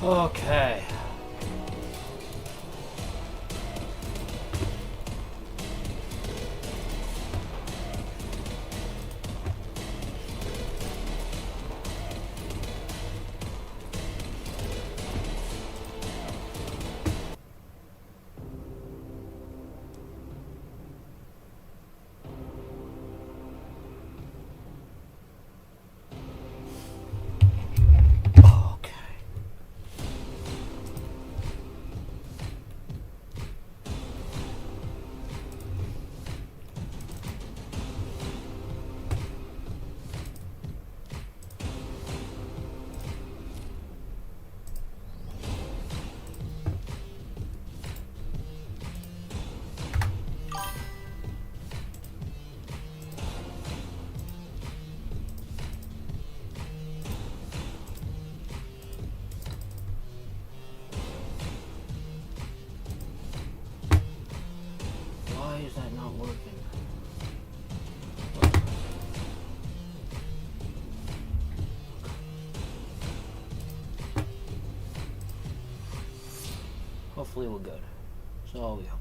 Okay. Why is that not working? Hopefully we're good. So we hope.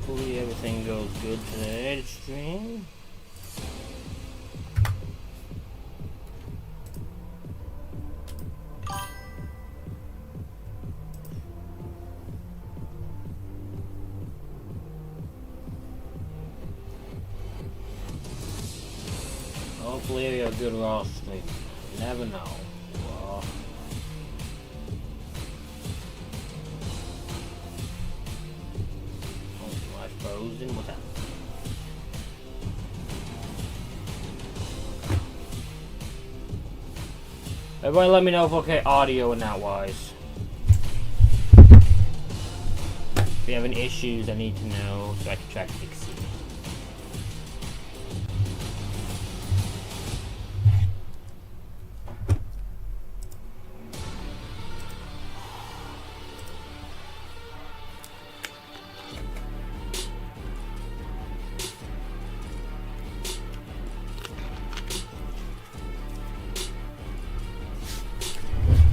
Hopefully everything goes good today to stream. Hopefully we have a good Raw stream. You never know. Raw. Oh, I frozen. What's that? Everybody let me know if okay audio and that wise. If you have any issues I need to know so I can try to fix it.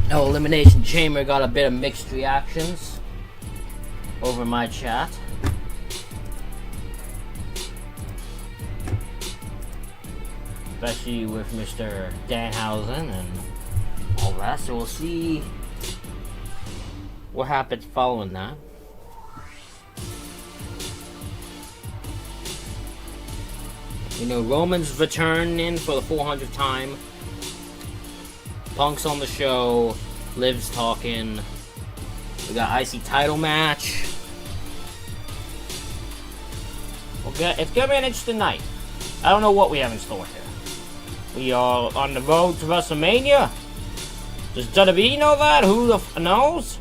No, Elimination Chamber got a bit of mixed reactions over my chat. Especially with Mr. Danhausen and all that, so we'll see what happens following that. You know, Roman's returning for the 400th time. Punk's on the show. Liv's talking. We got IC title match. It's gonna be an interesting night. I don't know what we have in store here. We are on the road to WrestleMania. Does WWE know that? Who the f knows?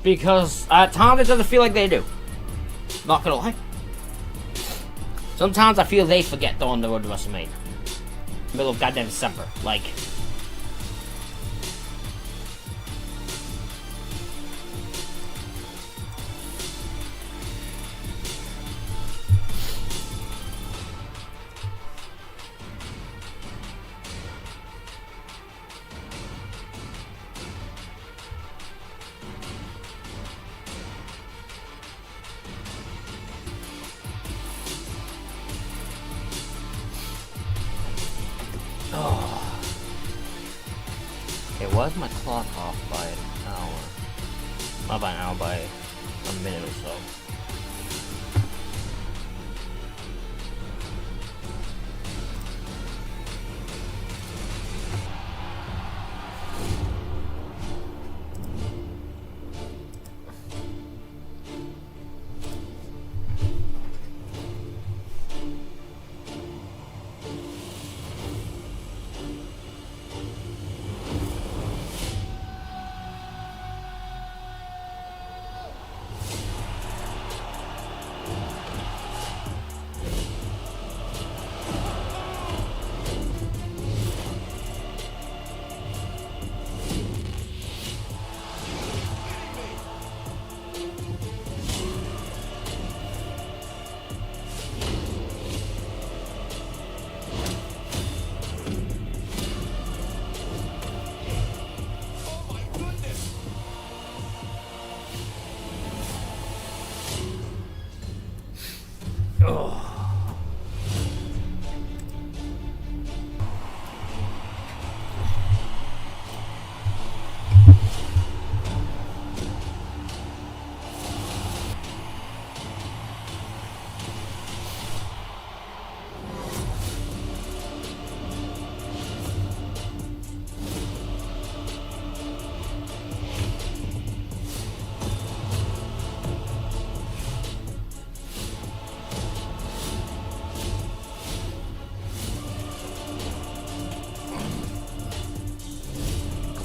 Because at times it doesn't feel like they do. Not gonna lie. Sometimes I feel they forget they're on the road to WrestleMania. Middle of goddamn December. Like. Was my clock off by an hour? Not by an hour, by a minute or so.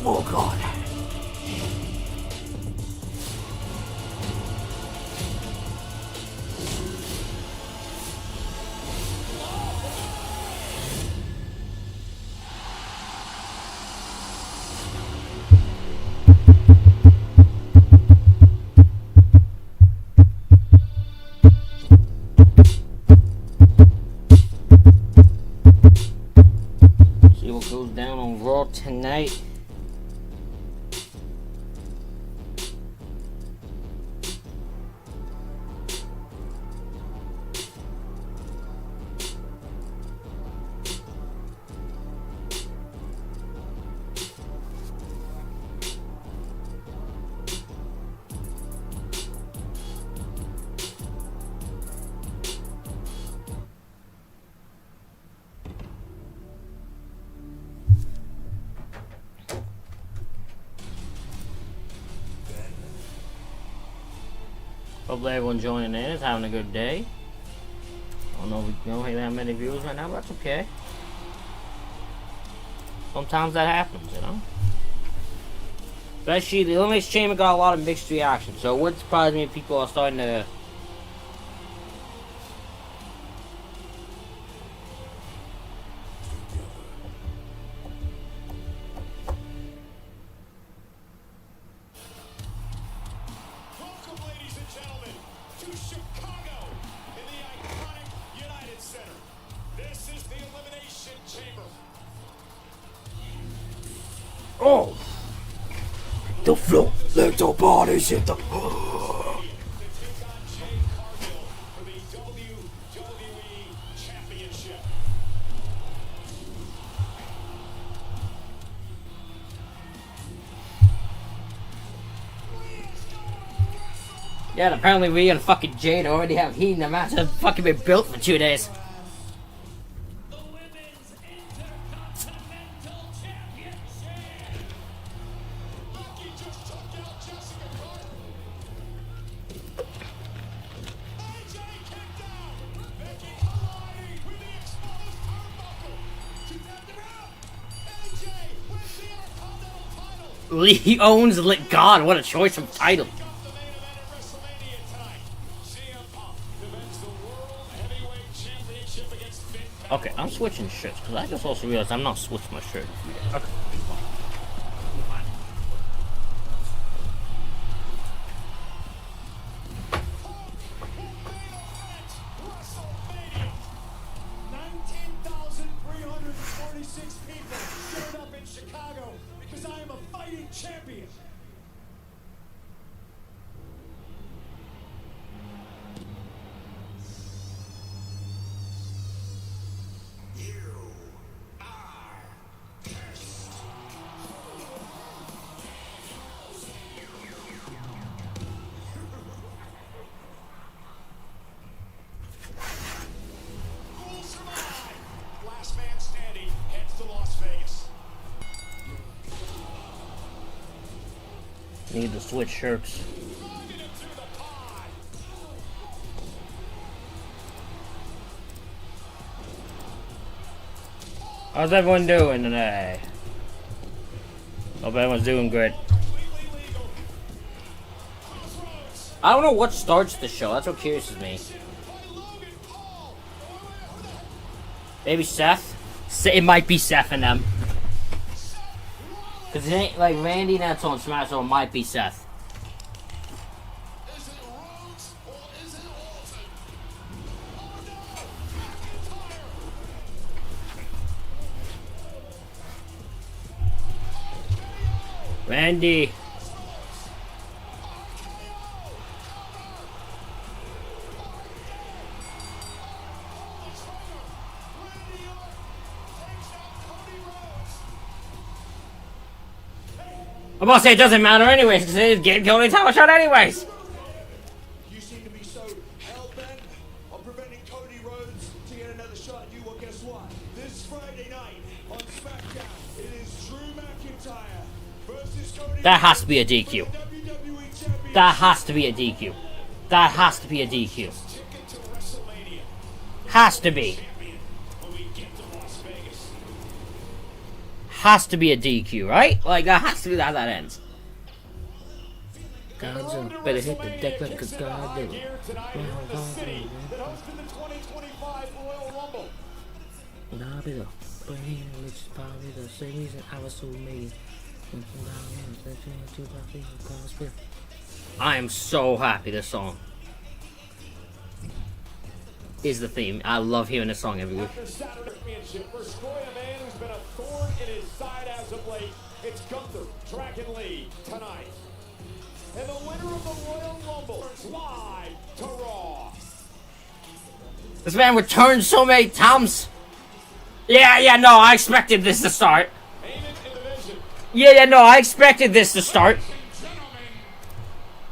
Oh god. See what goes down on Raw tonight. Hopefully everyone joining in is having a good day. I don't know if we don't have that many viewers right now, but that's okay. Sometimes that happens, you know? Especially the Elimination Chamber got a lot of mixed reactions, so it wouldn't surprise me if people are starting to... Oh! The floor, let the bodies hit the floor. Yeah, and apparently we and fucking Jade already have heat in the match that's fucking been built for 2 days. Lee owns Lit God, what a choice of title. Okay, I'm switching shirts because I just also realized I'm not switching my shirt. Okay. Need to switch shirts. How's everyone doing today? Hope everyone's doing good. I don't know what starts the show. That's what curiouses me. Maybe Seth? It might be Seth and them. Because it ain't like Randy that's on Smash, so it might be Seth. Randy. I'm about to say it doesn't matter anyways, because it is Game Cody title shot anyways. You seem to be so hell-bent on preventing Cody Rhodes to get another shot. You will guess what? This Friday night on SmackDown, it is Drew McIntyre versus Cody. That has to be a DQ. That has to be a DQ. That has to be a DQ. Has to be. has to be a DQ, right? Like, that has to be how that ends. Better hit the deck like a god. Which is probably the same reason I was so made. I am so happy this song is the theme. I love hearing this song every week. It's Gunther, Dragon Lee, tonight. And the winner of the Royal Rumble is live to Raw. This man returned so many times. Yeah, no, I expected this to start. Yeah, no, I expected this to start.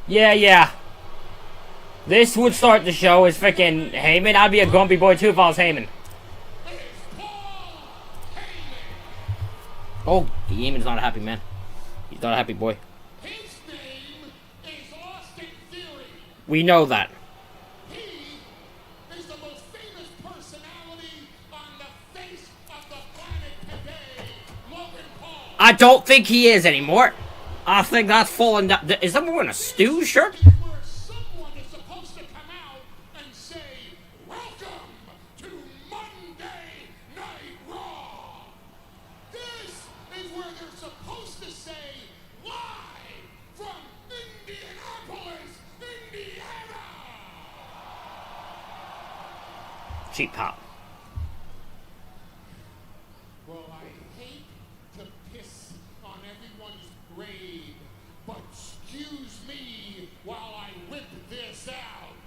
Yeah. This would start the show as freaking Heyman. I'd be a grumpy boy too if I was Heyman. Oh, Heyman's not a happy man. He's not a happy boy. His name is Austin Theory. We know that. He is the most famous personality on the face of the planet today. Logan Paul. I don't think he is anymore. I think that's fallen down. Is that wearing a stew shirt? Where someone is supposed to come out and say, "Welcome to Monday Night Raw." This is where they're supposed to say, "Live from Indianapolis, Indiana." Cheap pop. Well, I hate to piss on everyone's grave, but excuse me while I whip this out.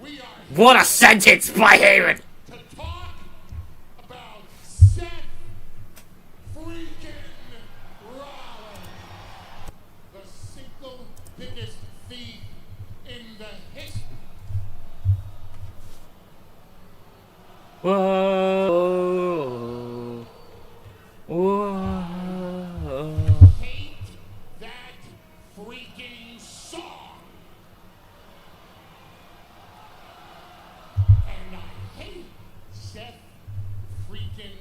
We are What a sentence by Heyman. to talk about Seth freaking Rollins, the single biggest thief in the history. Whoa. Whoa. Hate that freaking song. And I hate Seth freaking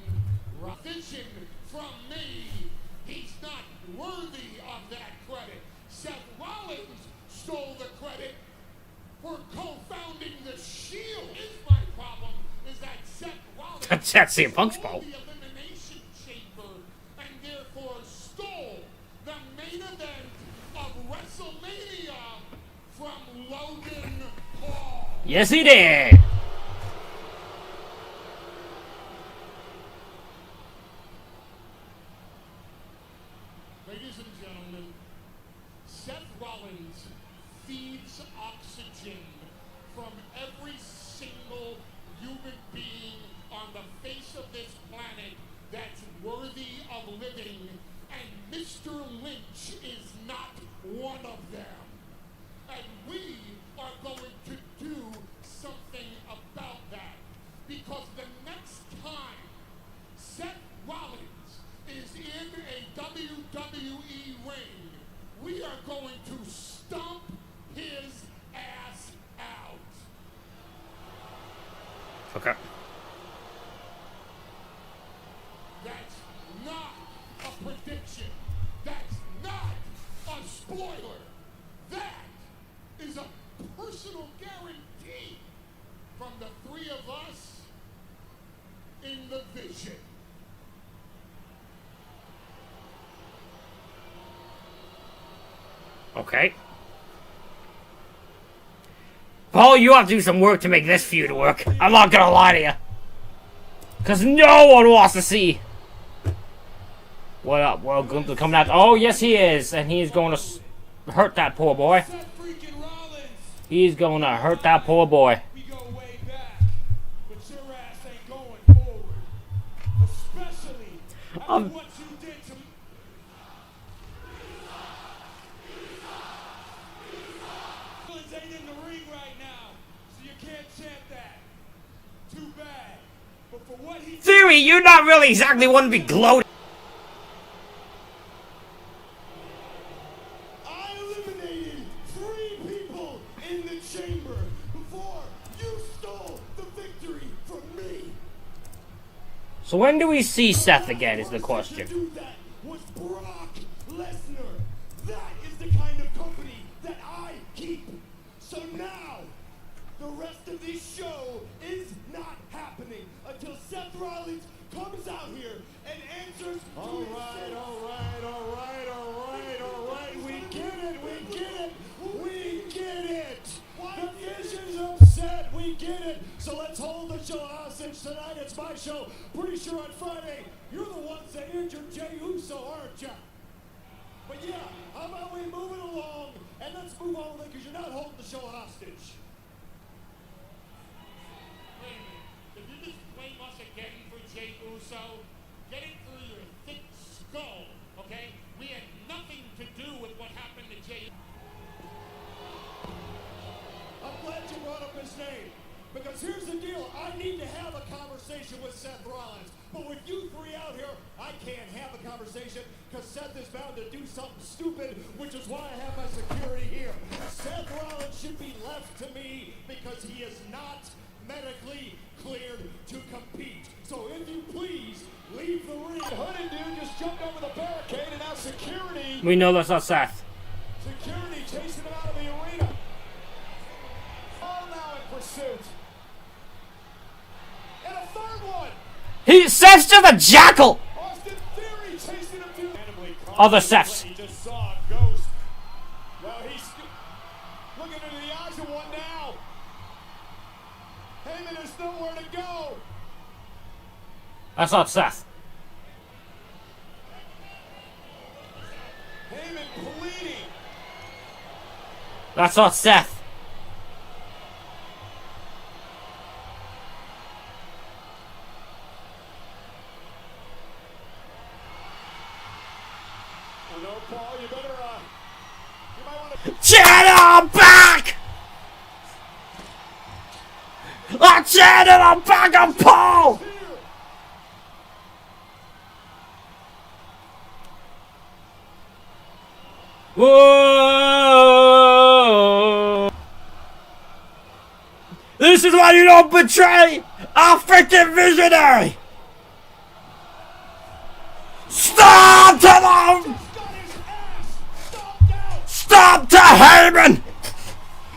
Rollins. Vision from me. He's not worthy of that credit. Seth Rollins stole the credit for co-founding the Shield. Is my problem is that Seth Rollins That's CM Punk's fault. the Elimination Chamber and therefore stole the main event of WrestleMania from Logan Paul. Yes, he did. Ladies and gentlemen, Seth Rollins feeds oxygen from every single human being on the face of this planet that's worthy of living, and Mr. Lynch is not one of them. And we are going to do something about that, because the next time Seth Rollins is in a WWE ring, we are going to stomp his ass out. Okay. That's not a prediction. That's not a spoiler. That is a personal guarantee from the three of us in the vision. Okay. Paul, you have to do some work to make this feud work. I'm not gonna lie to you. Because no one wants to see. What up? Well, Gunther coming out. Oh, yes, he is. And he's going to hurt that poor boy. Seth freaking Rollins. He's going to hurt that poor boy. We go way back, but your ass ain't going forward. Especially after what you did to me. Rollins ain't in the ring right now, so you can't chant that. Too bad. But for what he Theory, you're not really exactly one to be gloating. I eliminated 3 people in the chamber before you stole the victory from me. So when do we see Seth again is the question. To do that was Brock Lesnar. That is the kind of company that I keep. So now, the rest of this show is not happening until Seth Rollins comes out here and answers. All right. We get it. The Vision's upset. We get it. So let's hold the show hostage tonight. It's my show. Pretty sure on Friday, you're the ones that injured Jey Uso, aren't you? But yeah, how about we move it along and let's move on because you're not holding the show hostage. Wait a minute. Did you just blame us again for Jey Uso? Get it through your thick skull, okay? We had nothing to do with what happened to Jey. I'm glad you brought up his name. Because here's the deal, I need to have a conversation with Seth Rollins. But with you three out here, I can't have a conversation because Seth is bound to do something stupid, which is why I have my security here. Seth Rollins should be left to me because he is not medically cleared to compete. So if you please, leave the ring. The hooded dude just jumped over the barricade and now security. We know that's not Seth. Security chasing him out of the arena. All now in pursuit. And a third one. Seth's just a jackal! Austin Theory chasing him to Other Seths. He just saw a ghost. Well, he's looking into the eyes of one now. Heyman has nowhere to go. That's not Seth. Heyman pleading. That's not Seth. Oh no, Paul, you better, you might want to... Channel back! I channel back on Paul! Whoa! This is why you don't betray our freaking visionary! Stop to them! Stop to Heyman!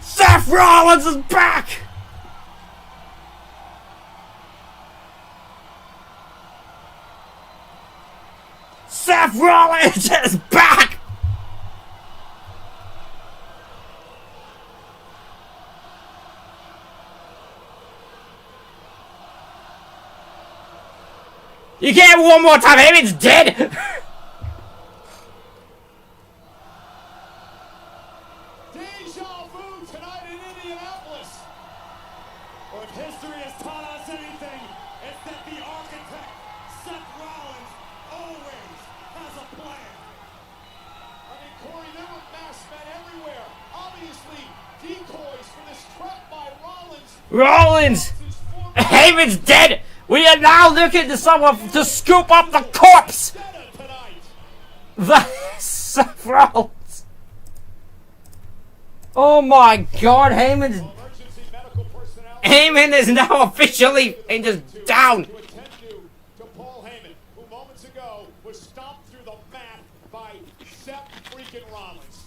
Seth Rollins is back! Seth Rollins is back! You can't have it one more time, Heyman's dead! Deja vu tonight in Indianapolis. Or if history has taught us anything, it's that the architect, Seth Rollins, always has a plan. I mean, Corey, there were masked men everywhere. Obviously, decoys for this trap by Rollins. Rollins! Heyman's dead! We are now looking to someone to scoop up the corpse! The Seth Rollins! Oh my god, Heyman is now officially just down! To attend to Paul Heyman, who moments ago was stomped through the mat by Seth freaking Rollins.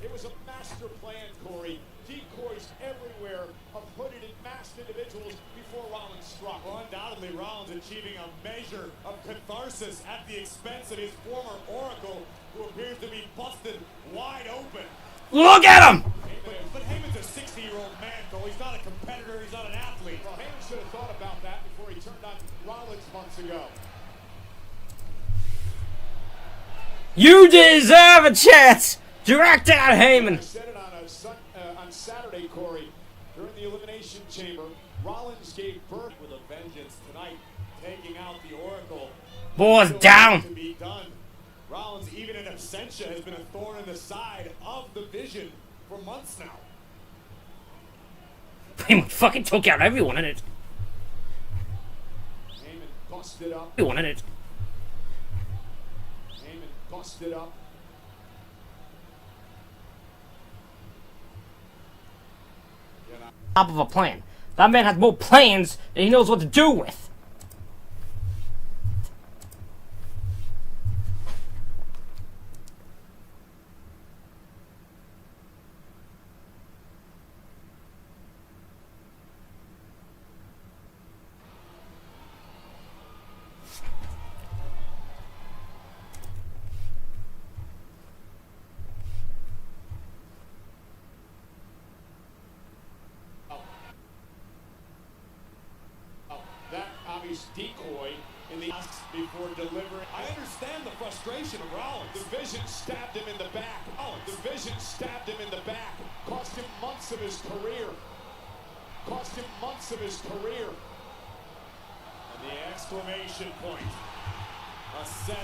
It was a master plan, Corey. Decoys everywhere of hooded and masked individuals before Rollins struck. Well, undoubtedly, Rollins achieving a measure of catharsis at the expense of his former Oracle, who appears to be busted wide open. Look at him! But Heyman's a 60-year-old man, though. He's not a competitor. He's not an athlete. Well, Heyman should have thought about that before he turned on Rollins months ago. You deserve a chance! Direct it at Heyman! I said it on Saturday, Corey, during the Elimination Chamber. Rollins gave birth with a vengeance tonight, taking out the Oracle. Boys Still down! to be done. Rollins, even in absentia, has been a thorn in the side of the Vision for months now. Heyman fucking took out everyone in it. Heyman busted up. Everyone in it. Heyman busted up. Top of a plan. That man has more plans than he knows what to do with. WWE's decoy in the before delivering. I understand the frustration of Rollins. The vision stabbed him in the back. The vision stabbed him in the back. Cost him months of his career. Cost him months of his career. And the exclamation point. A Seth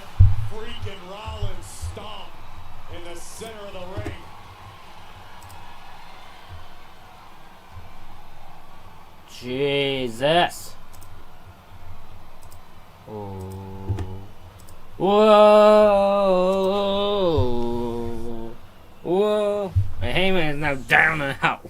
freaking Rollins stomp in the center of the ring. Jesus. Oh. Whoa. Whoa. And Heyman is now down and out.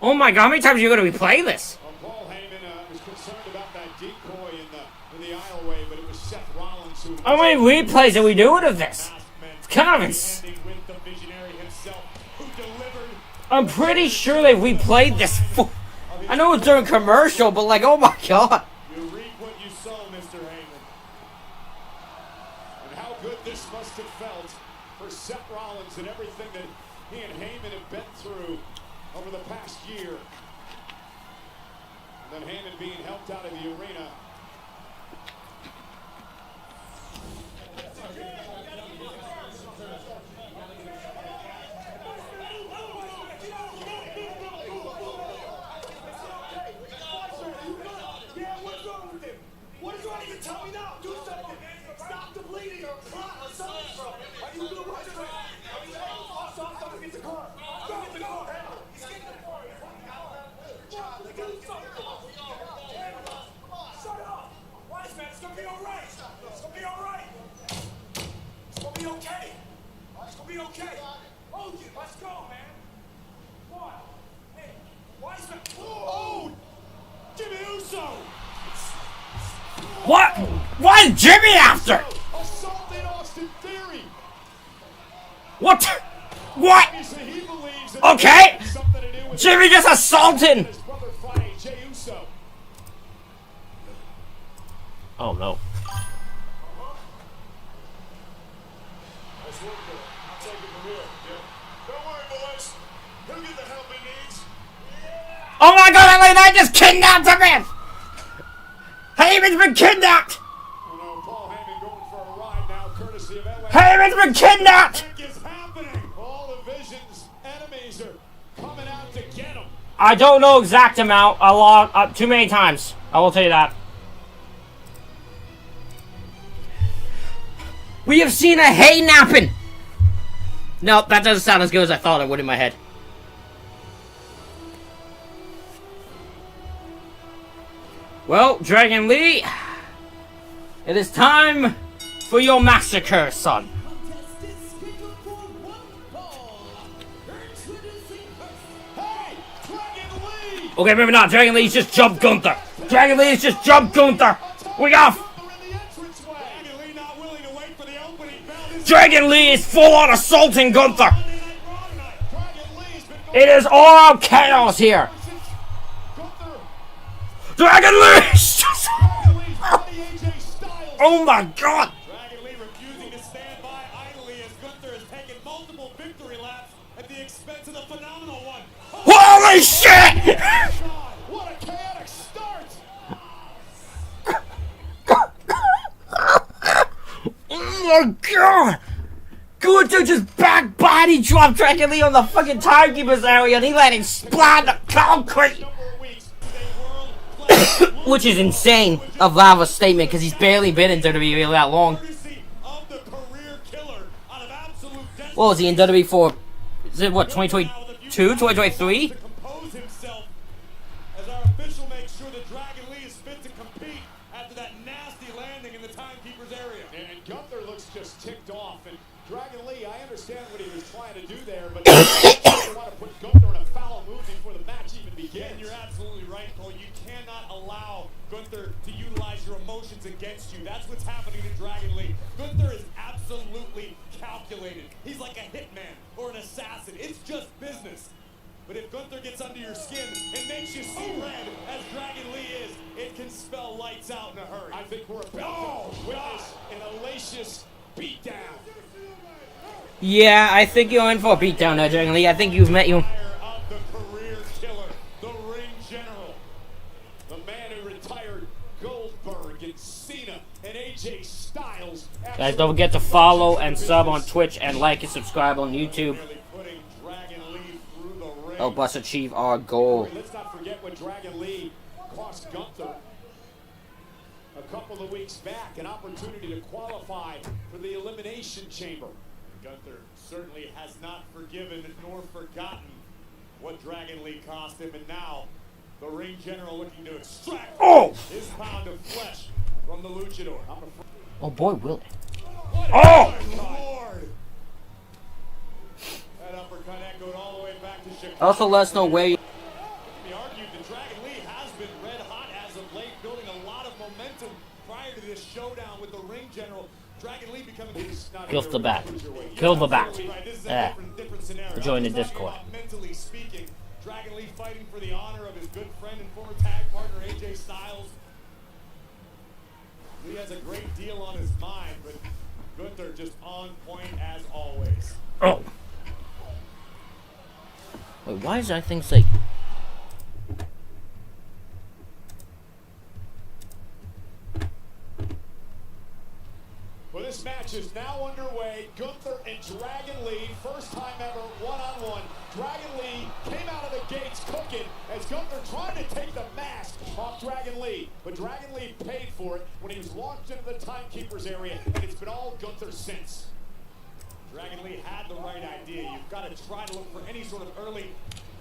Oh my god, how many times are you going to replay this? Paul Heyman was concerned about that decoy in the aisleway, but it was Seth Rollins who... How many replays are we doing of this? It's kind of I'm pretty sure they replayed this. I know it's during commercial, but like, oh my god. You reap what you sow, Mr. Heyman. And how good this must have felt for Seth Rollins and everything that he and Heyman have been through over the past year. And then Heyman being helped out of the arena. What? Why is Jimmy after? What? What? Okay. Jimmy just assaulted. Oh no. Oh my god, LA Knight just kidnapped a man! Heyman's been kidnapped! Heyman's been kidnapped! I don't know exact amount. A lot, too many times. I will tell you that. We have seen a hay napping! Nope, that doesn't sound as good as I thought it would in my head. Well, Dragon Lee, it is time for your massacre, son. Okay, maybe not. Dragon Lee's just jumped Gunther. Dragon Lee's just jumped Gunther. We got... Dragon Lee is full on assaulting Gunther. It is all out chaos here. Dragon Lee! Oh my god! Dragon Lee refusing to stand by idly as Gunther has taken multiple victory laps at the expense of the phenomenal one. Holy shit! What a chaotic start! Oh my god! Gunther just back body dropped Dragon Lee on the fucking timekeeper's area and he let him splat the concrete! Which is insane of Lava's statement because he's barely been in WWE that long. What was he in WWE for? Is it what, 2022? 2023? As our official makes sure that Dragon Lee is fit to compete after that nasty landing in the timekeeper's area. And Gunther looks just ticked off. And Dragon Lee, I understand what he was trying to do there, but you want to put Gunther in a foul move before the match even begins. And you're absolutely right, Cole. You cannot allow Gunther to utilize your emotions against you. That's what's happening to Dragon Lee. Gunther is absolutely calculated. He's like a hitman or an assassin. It's just business. But if Gunther gets under your skin and makes you see red, as Dragon Lee is, it can spell lights out in a hurry. I think we're about to witness an hellacious beatdown. Yeah, I think you're in for a beatdown there, Dragon Lee. I think you've met you. Of the career killer, the ring general, the man who retired Goldberg and Cena and AJ Styles. Guys, don't forget to follow and sub on Twitch and like and subscribe on YouTube. Help us achieve our goal. Let's not forget what Dragon Lee cost Gunther a couple of weeks back, an opportunity to qualify for the Elimination Chamber. Gunther certainly has not forgiven nor forgotten what Dragon Lee cost him, and now the ring general looking to extract his pound of flesh from the luchador. Oh boy, will it. Oh! Lord! That uppercut echoed all the way back to Chicago. Also, let us know where you... It can be argued that Dragon Lee has been red hot as of late, building a lot of momentum prior to this showdown with the ring general. Dragon Lee becoming... Kill the bat. Kill the bat. Yeah. Join the Discord. Mentally speaking, Dragon Lee fighting for the honor of his good friend and former tag partner AJ Styles. Lee has a great deal on his mind, but Gunther just on point as always. Oh. Wait, why is that thing say... Well, this match is now underway. Gunther and Dragon Lee, first time ever one-on-one. Dragon Lee came out of the gates cooking as Gunther tried to take the mask off Dragon Lee. But Dragon Lee paid for it when he was launched into the timekeeper's area, and it's been all Gunther since. Dragon Lee had the right idea. You've got to try to look for any sort of early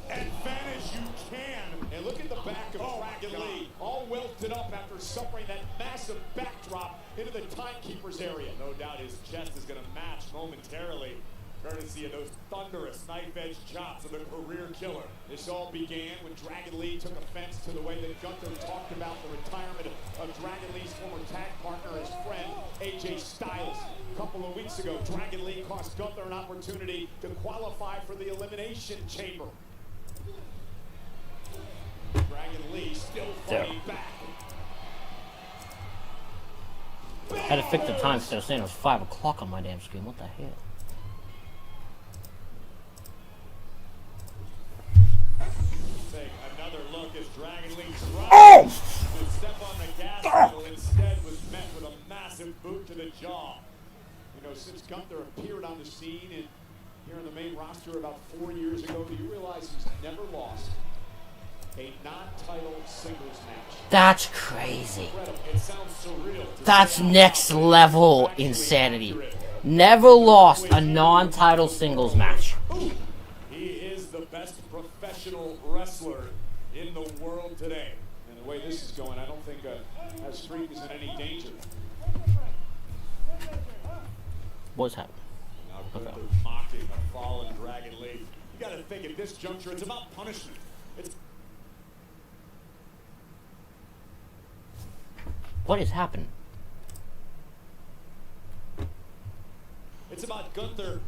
advantage you can. And look at the back of Dragon Lee, all welted up after suffering that massive backdrop into the timekeeper's area. No doubt his chest is going to match momentarily, courtesy of those thunderous knife-edge chops of the career killer. This all began when Dragon Lee took offense to the way that Gunther talked about the retirement of Dragon Lee's former tag partner, his friend, AJ Styles. A couple of weeks ago, Dragon Lee cost Gunther an opportunity to qualify for the Elimination Chamber. Dragon Lee still fighting back. I had to fix the time because I was saying it was 5 o'clock on my damn screen. What the hell? Take another look as Dragon Lee tried to step on the gas pedal. Instead was met with a massive boot to the jaw. You know, since Gunther appeared on the scene and here on the main roster about 4 years ago, do you realize he's never lost a non-title singles match? That's crazy. It sounds surreal. That's next level insanity. Never lost a non-title singles match. He is the best professional wrestler in the world today. And the way this is going, I don't think a streak is in any danger. What's happening? Now Gunther mocking a fallen Dragon Lee. You got to think at this juncture, it's about punishment. What is happening? It's about Gunther.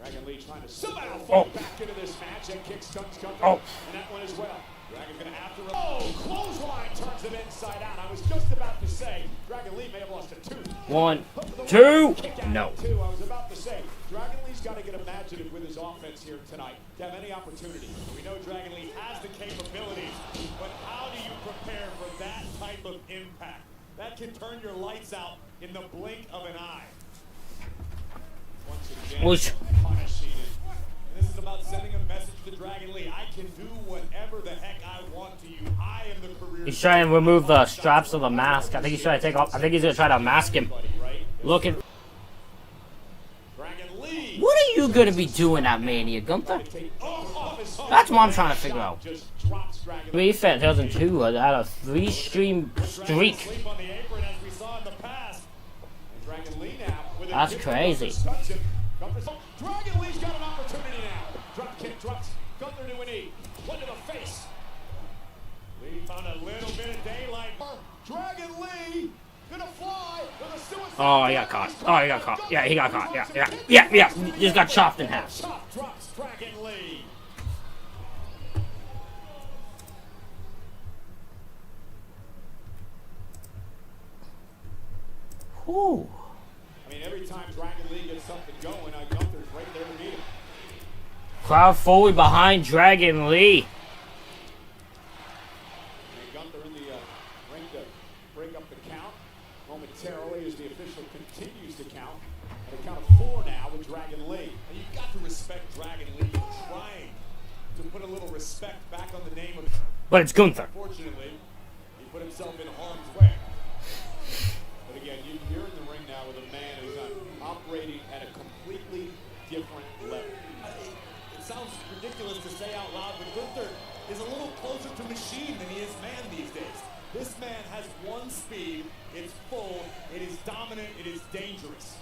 Dragon Lee trying to somehow fall back into this match and kick stunts Gunther. And that one as well. Dragon's going to have to... clothesline turns him inside out. I was just about to say, Dragon Lee may have lost a tooth. 1, 2, no. I was about to say, Dragon Lee's got to get imaginative with his offense here tonight to have any opportunity. We know Dragon Lee has the capabilities, but how do you prepare for that type of impact? That can turn your lights out in the blink of an eye. Once again, punishing it. This is about sending a message to Dragon Lee. I can do whatever the heck I want to you. I am the career. He's trying to remove the straps of the mask. I think he's trying to take off. I think he's gonna try to mask him. Looking. Dragon Lee. What are you gonna be doing at Mania, Gunther? That's what I'm trying to figure out. 3 Fed 2002 out of 3 stream streak. That's crazy. Dragon Lee's got an opportunity now. Drop kick, drops Gunther to a knee. One to the face. Lee found a little bit of daylight. Dragon Lee Gonna fly with a suicide. Oh, he got caught. Oh, he got caught. Yeah, he got caught. Yeah. He just got chopped in half. Chop drops Dragon Lee. Whew. I mean, every time Dragon Lee gets something going, Gunther's right there to meet him. Crowd fully behind Dragon Lee. And Gunther in the ring to break up the count momentarily as the official continues to count. At a count of 4 now with Dragon Lee. And you've got to respect Dragon Lee for trying to put a little respect back on the name of. But it's Gunther. Unfortunately, he put himself in harm's way. But again, you're in the ring now with a man who's operating at a completely different level. It sounds ridiculous to say out loud, but Gunther is a little closer to machine than he is man these days. This man has one speed, it's full, it is dominant, it is dangerous.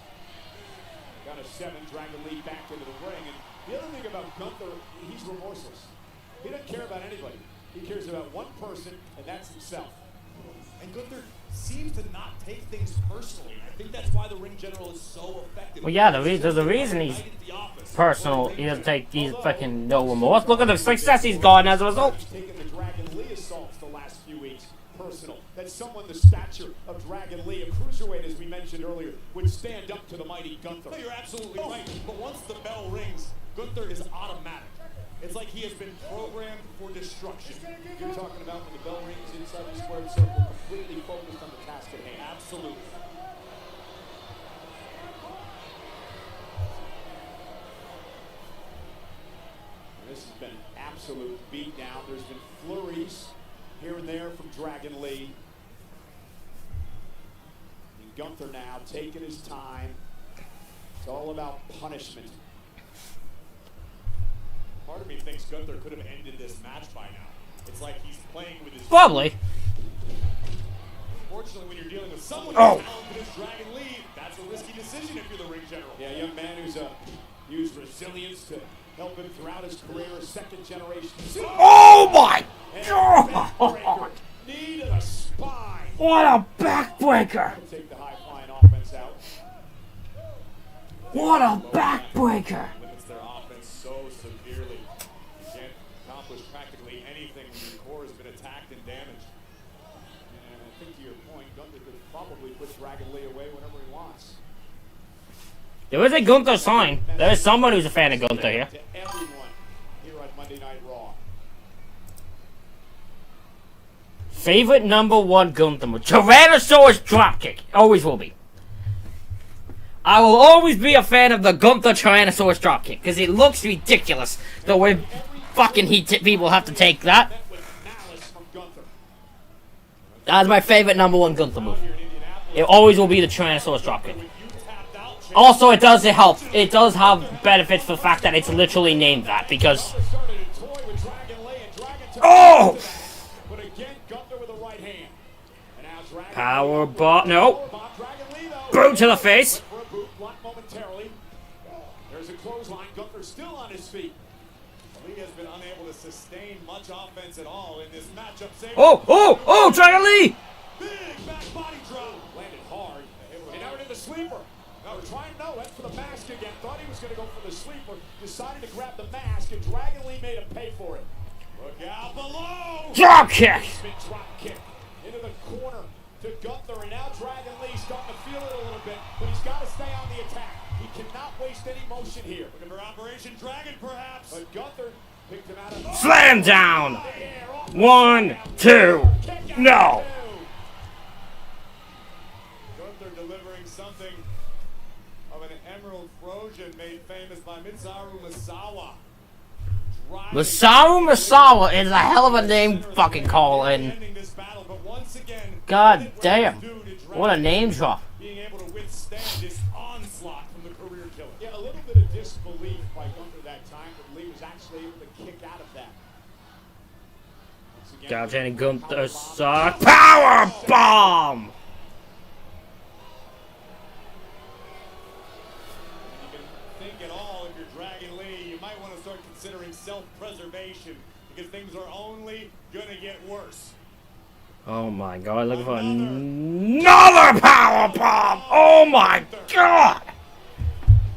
Got a 7, Dragon Lee back into the ring. And the other thing about Gunther, he's remorseless. He doesn't care about anybody. He cares about one person, and that's himself. And Gunther seems to not take things personally. I think that's why the ring general is so effective. Well, yeah, there's a reason he's personal. He doesn't take, he's fucking no remorse. Look at the success he's gotten as a result. Taking the Dragon Lee assaults the last few weeks personal. That someone the stature of Dragon Lee, a cruiserweight, as we mentioned earlier, would stand up to the mighty Gunther. No, you're absolutely right. But once the bell rings, Gunther is automatic. It's like he has been programmed for destruction. You're talking about when the bell rings inside the squared circle, completely focused on the task at hand. Absolutely. This has been an absolute beatdown. There's been flurries here and there from Dragon Lee. And Gunther now taking his time. It's all about punishment. Part of me thinks Gunther could have ended this match by now. It's like he's playing with his. Probably. Unfortunately, when you're dealing with someone Oh. as talented as Dragon Lee, that's a risky decision if you're the ring general. Yeah, a young man who's used resilience to help him throughout his career, a second generation. Oh my And God! knee to the spine. What a backbreaker! Take the high flying offense out. What a backbreaker! Limits their offense so severely. You can't accomplish practically anything when your core has been attacked and damaged. And I think to your point, Gunther could probably put Dragon Lee away whenever he wants. There is a Gunther sign. There is someone who's a fan of Gunther here. To everyone here on Monday Night Raw. Favorite #1 Gunther move. Tyrannosaurus dropkick. Always will be. I will always be a fan of the Gunther Tyrannosaurus dropkick because it looks ridiculous the way fucking people have to take that. Met with malice from Gunther. That's my favorite #1 Gunther move. It always will be the Tyrannosaurus dropkick. Also, it does help. It does have benefits for the fact that it's literally named that because. Started to toy with Dragon Lee and Dragon took Oh! But again, Gunther with the right hand. And now Dragon Power bomb. No. Bob Dragon Lee though. Boot to the face. For a boot, blocked momentarily. There's a clothesline. Gunther still on his feet. Lee has been unable to sustain much offense at all in this matchup. Oh! Dragon Lee! Big back body drop. Landed hard. And now we're to the sleeper. Now we're trying, no, went for the mask again. Thought he was going to go for the sleeper. Decided to grab the mask, and Dragon Lee made him pay for it. Look out below. Drop kick! Big drop kick into the corner to Gunther, and now Dragon Lee starting to feel it a little bit, but he's got to stay on the attack. He cannot waste any motion here. Looking for Operation Dragon, perhaps. But Gunther picked him out of Slam down! the air. Off the 1, 2. kick out No! Gunther delivering something of an Emerald Frozen made famous by Mitsaru Misawa. Masaru Misawa is a hell of a name fucking call, and Ending this battle, but once again, god did damn, what he was due to what a Dragon name drop. being able to withstand this onslaught from the career killer. Yeah, a little bit of disbelief by Gunther that time, but Lee was actually able to kick out of that. Once again, Gouging Gunther suck. Power bomb! You can think at all if you're Dragon Lee, you might want to start considering self-preservation because things are only gonna get worse. Oh my god, looking for another Another power bomb! Oh my god!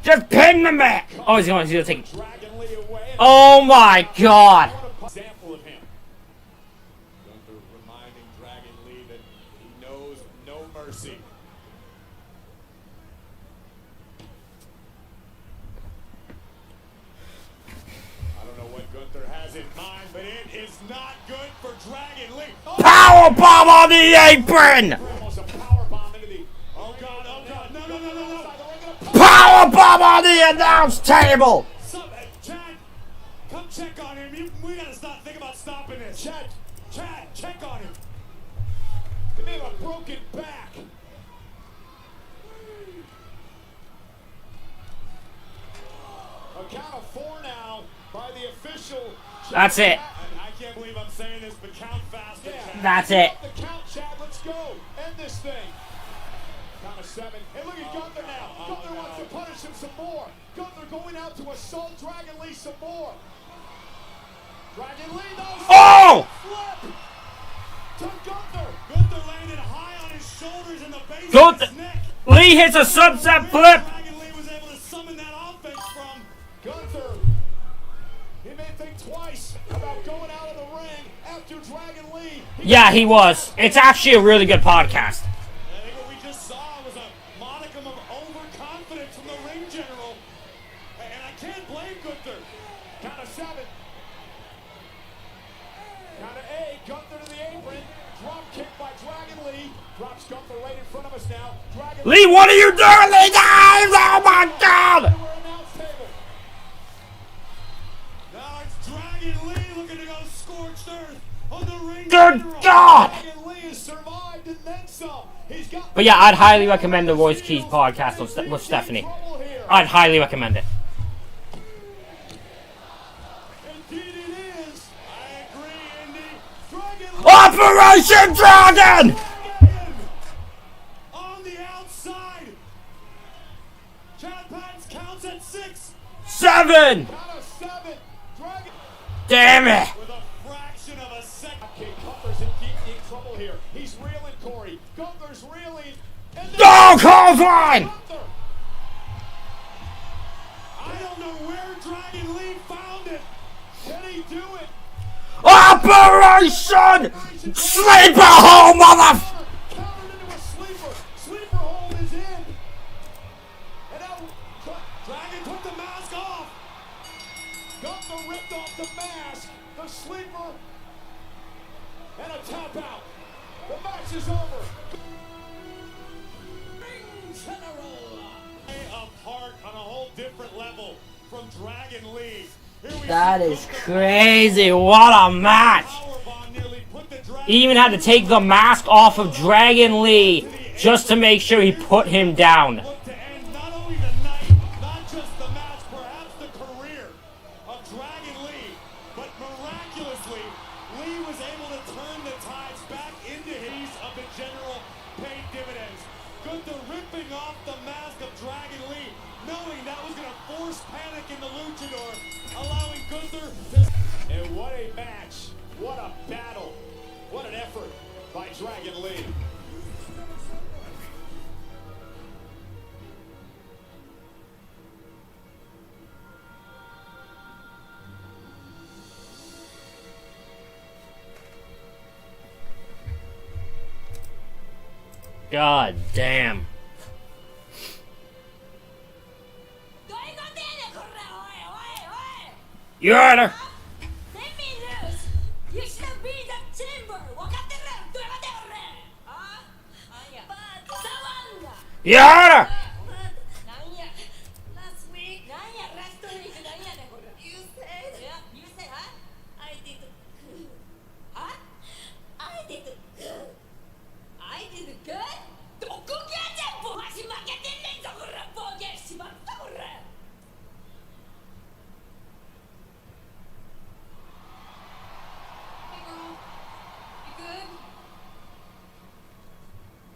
Just pin the man! Oh, he's gonna take. Dragging Lee away. Oh my god! Example of him. Gunther reminding Dragon Lee that he knows no mercy. I don't know what Gunther has in mind, but it is not good for Dragon Lee. Oh, Power bomb on the apron! almost a power bomb into the. Oh god! Oh god! No! No! No! No! No! Power bomb on the announce table! Chad, come check on him. We gotta stop. Think about stopping this. Chad, check on him. He may have a broken back. A count of 4 now by the official. That's it. I can't believe I'm saying this, but count faster. Chad. That's it. The count, Chad. Let's go. End this thing. Count of 7. Hey, look at Gunther now. Gunther wants to punish him some more. Gunther going out to assault Dragon Lee some more. Dragon Lee, though. Oh! Flip to Gunther. Gunther landed high on his shoulders in the base Gunther- of his neck. Lee hits a sunset flip! Dragon Lee was able to summon that offense from. Gunther, he may think twice about going out of the ring after Dragon Lee. Yeah, he was. It's actually a really good podcast. I think what we just saw was a modicum of overconfidence from the ring general. And I can't blame Gunther. Count of 7. Count of 8. Gunther to the apron. Drop kick by Dragon Lee. Drops Gunther right in front of us now. Dragon Lee, what are you doing, Lee? Oh my god! We're announce table. Now it's Dragon Lee looking to go scorched earth on the ring Good general. god! Dragon Lee has survived and then some. He's got But yeah, I'd highly recommend the Royce Keys podcast with Stephanie. trouble here. I'd highly recommend it. Indeed it is. I agree, Indy. Dragon Lee Operation Dragon! again on the outside. Chad Patton counts at 6 7! Count of 7. Dragon Damn it! with a fraction of a second. Okay, Gunther's in deep trouble here. He's reeling, Corey. Gunther's reeling. And then Go, Clothesline! Gunther. I don't know where Dragon Lee found it. Can he do it? Operation Sleeper Hole, mother! Countered into a sleeper. Sleeper hold is in. And now Dragon took the mask off. Gunther ripped off the mask. The sleeper. And a tap out. The match is over. Apart on a whole different level from Dragon Lee. Here we That see is Gunther crazy. What a match! powerbomb nearly put the Dragon He even had to take the mask off of Dragon Lee just to make sure he put him down. look to end not only the night, not just the match, perhaps the career of Dragon Lee, but miraculously, Lee was able to turn the tides back into his of the general paid dividends. Gunther ripping off the mask of Dragon Lee, knowing that was going to force panic in the luchador, allowing Gunther to. And what a match. What a battle. What an effort by Dragon Lee. God damn. Your Honor. Let me loose! You should be the chamber! 分かってるどうやっておるあいやサワンが Your Honor. なんや last week なんや last week なんやねんこれ You said yeah you said huh? I did good huh? I did good I did good? どこがじゃんわし負けてんねんぞこれ暴言しまったこれ Hey girl, you good?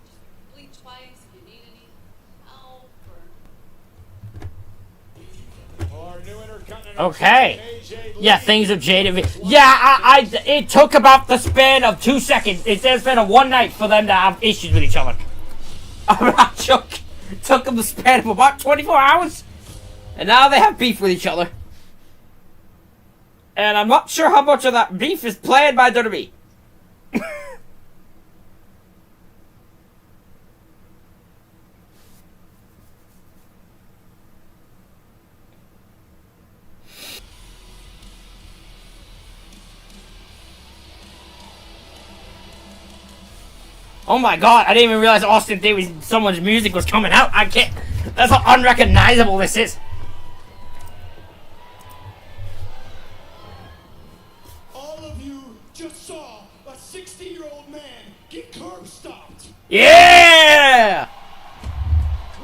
Just blink twice if you need any help or. Our new Intercontinental Okay. AJ Lee. Yeah, things have jaded me. Yeah, it took about the span of 2 seconds. It's been a one night for them to have issues with each other. about Chuck. Took them the span of about 24 hours. And now they have beef with each other. And I'm not sure how much of that beef is planned by WWE. Oh my god, I didn't even realize Austin Theory, someone's music was coming out. I can't. That's how unrecognizable this is. All of you just saw a 60-year-old man get curb stomped. Yeah!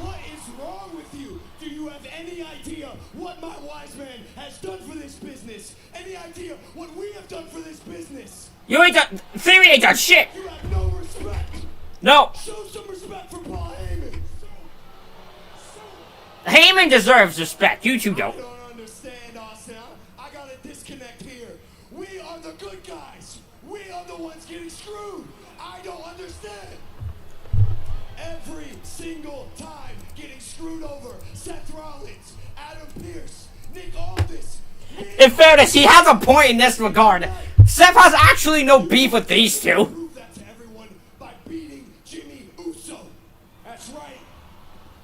What is wrong with you? Do you have any idea what my wise man has done for this business? Any idea what we have done for this business? You ain't done. Theory ain't done shit! You have no respect. No! Show some respect for Paul Heyman. Heyman deserves respect. You two I don't. don't understand, Austin. I got a disconnect here. We are the good guys. We are the ones getting screwed. I don't understand. Every single time getting screwed over. Seth Rollins, Adam Pearce, Nick Aldis. In fairness, he has a point in this regard. Seth has actually no beef with these two. Prove that to everyone by beating Jimmy Uso. That's right.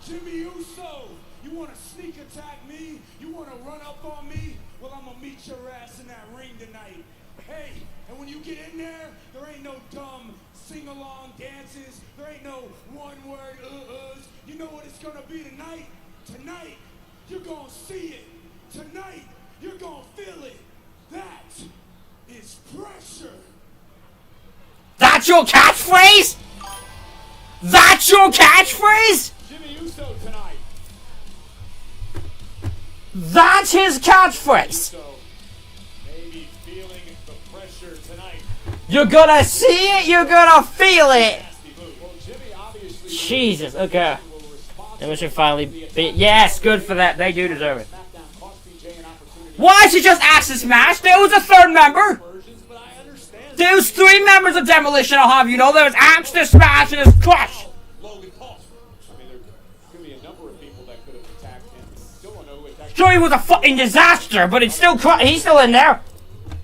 Jimmy Uso. You want to sneak attack me? You want to run up on me? Well, I'm going to meet your ass in that ring tonight. Hey, and when you get in there, there ain't no dumb sing-along dances. There ain't no one-word uh-uhs. You know what it's going to be tonight? Tonight, you're going to see it. Tonight, you're going to feel it. That is pressure. That's your catchphrase? That's your catchphrase? Jimmy Uso tonight. That's his catchphrase. So maybe feeling the pressure tonight. You're gonna see it, you're gonna feel it. Nasty move. Well, Jimmy obviously Jesus, okay. will respond And we should finally be. Yes, good for that. They do deserve it. SmackDown cost BJ an opportunity. Why is it just Axis Smash? There was a third member. Versions, but I understand. There's 3 members of Demolition, I'll have you know. There's Axis Smash and there's Crush. Logan Paul. I mean, there could be a number of people that could have attacked him. Still don't know who attacked Sure, he was a fucking disaster, but it's still he's still in there.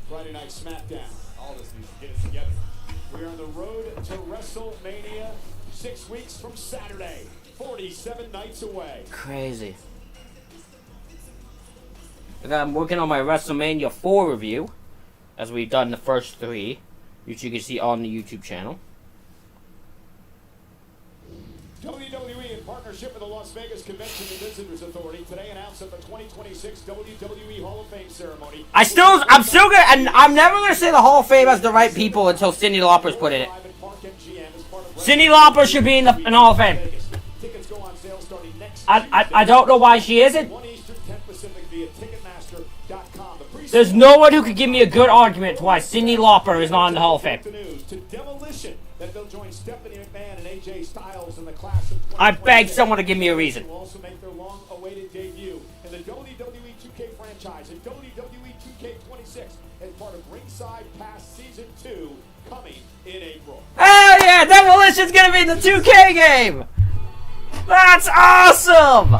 Friday Night SmackDown. All this needs to get it together. We are on the road to WrestleMania 6 weeks from Saturday. 47 nights away. Crazy. I'm working on my WrestleMania 4 review, as we've done the first 3, which you can see on the YouTube channel. WWE, in partnership with the Las Vegas Convention and Visitors Authority, today announced that the 2026 WWE Hall of Fame ceremony. I'm still gonna, and I'm never gonna say the Hall of Fame has the right people until Cyndi Lauper's put in it. Cyndi Lauper should be in the Hall of Fame. Tickets go on sale starting next I don't know why she isn't. 1 Eastern, 10 Pacific via Ticketmaster.com. There's no one who could give me a good argument why Cyndi Lauper is not in the Hall of Fame. To Demolition, that they'll join Stephanie McMahon and AJ Styles in the class of I beg someone to give me a reason. will also make their long-awaited debut in the WWE 2K franchise and WWE 2K26 as part of Ringside Pass Season 2 coming in April. Hell yeah, Demolition's gonna be in the 2K game! That's awesome!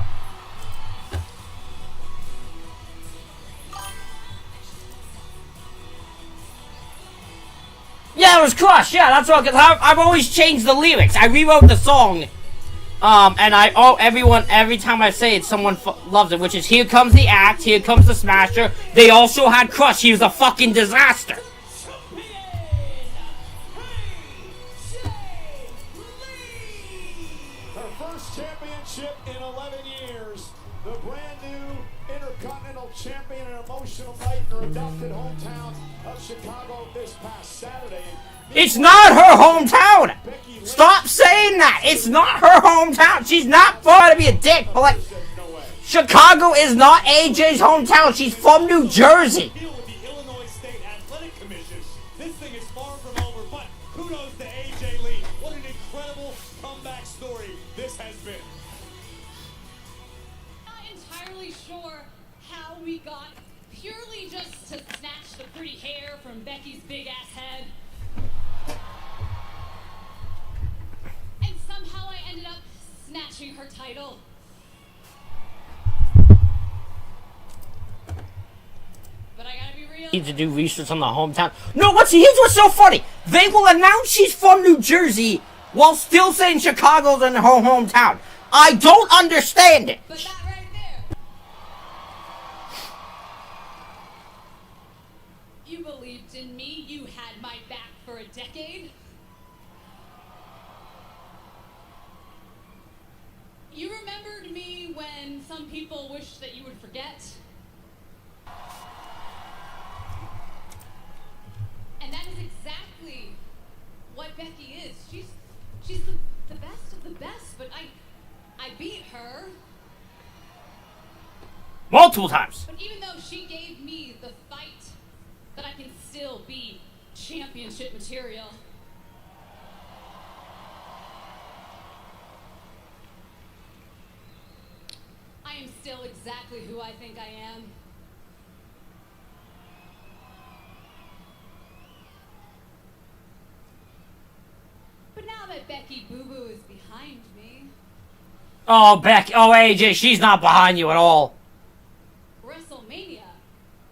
Yeah, it was Crush, yeah, that's what, because I've always changed the lyrics. I rewrote the song, and every time I say it, someone loves it, which is Here Comes the Act, Here Comes the Smasher. They also had Crush, he was a fucking disaster. Her first championship in 11 years. The brand new Intercontinental Champion, an emotional night in her adopted hometown of Chicago this past Saturday. It's not her hometown! Stop saying that! It's not her hometown! She's not trying to be a dick, but like, Chicago is not AJ's hometown. She's from New Jersey. Deal with the Illinois State Athletic Commission. This thing is far from over, but kudos to AJ Lee. What an incredible comeback story this has been. Not entirely sure how we got purely just to snatch the pretty hair from Becky's big ass head. And somehow I ended ended up snatching her title. But I gotta be real. Need to do research on the hometown. No, here's what's so funny. They will announce she's from New Jersey while still saying Chicago's in her hometown. I don't understand it. But that right there. You believed in me. You had my back for a decade. You remembered me when some people wished that you would forget. And that is exactly what Becky is. She's the best of the best, but I beat her. Multiple times. But even though she gave me the fight, that I can still be championship material. I am still exactly who I think I am. But now that Becky Boo Boo is behind me, Oh, AJ, she's not behind you at all. WrestleMania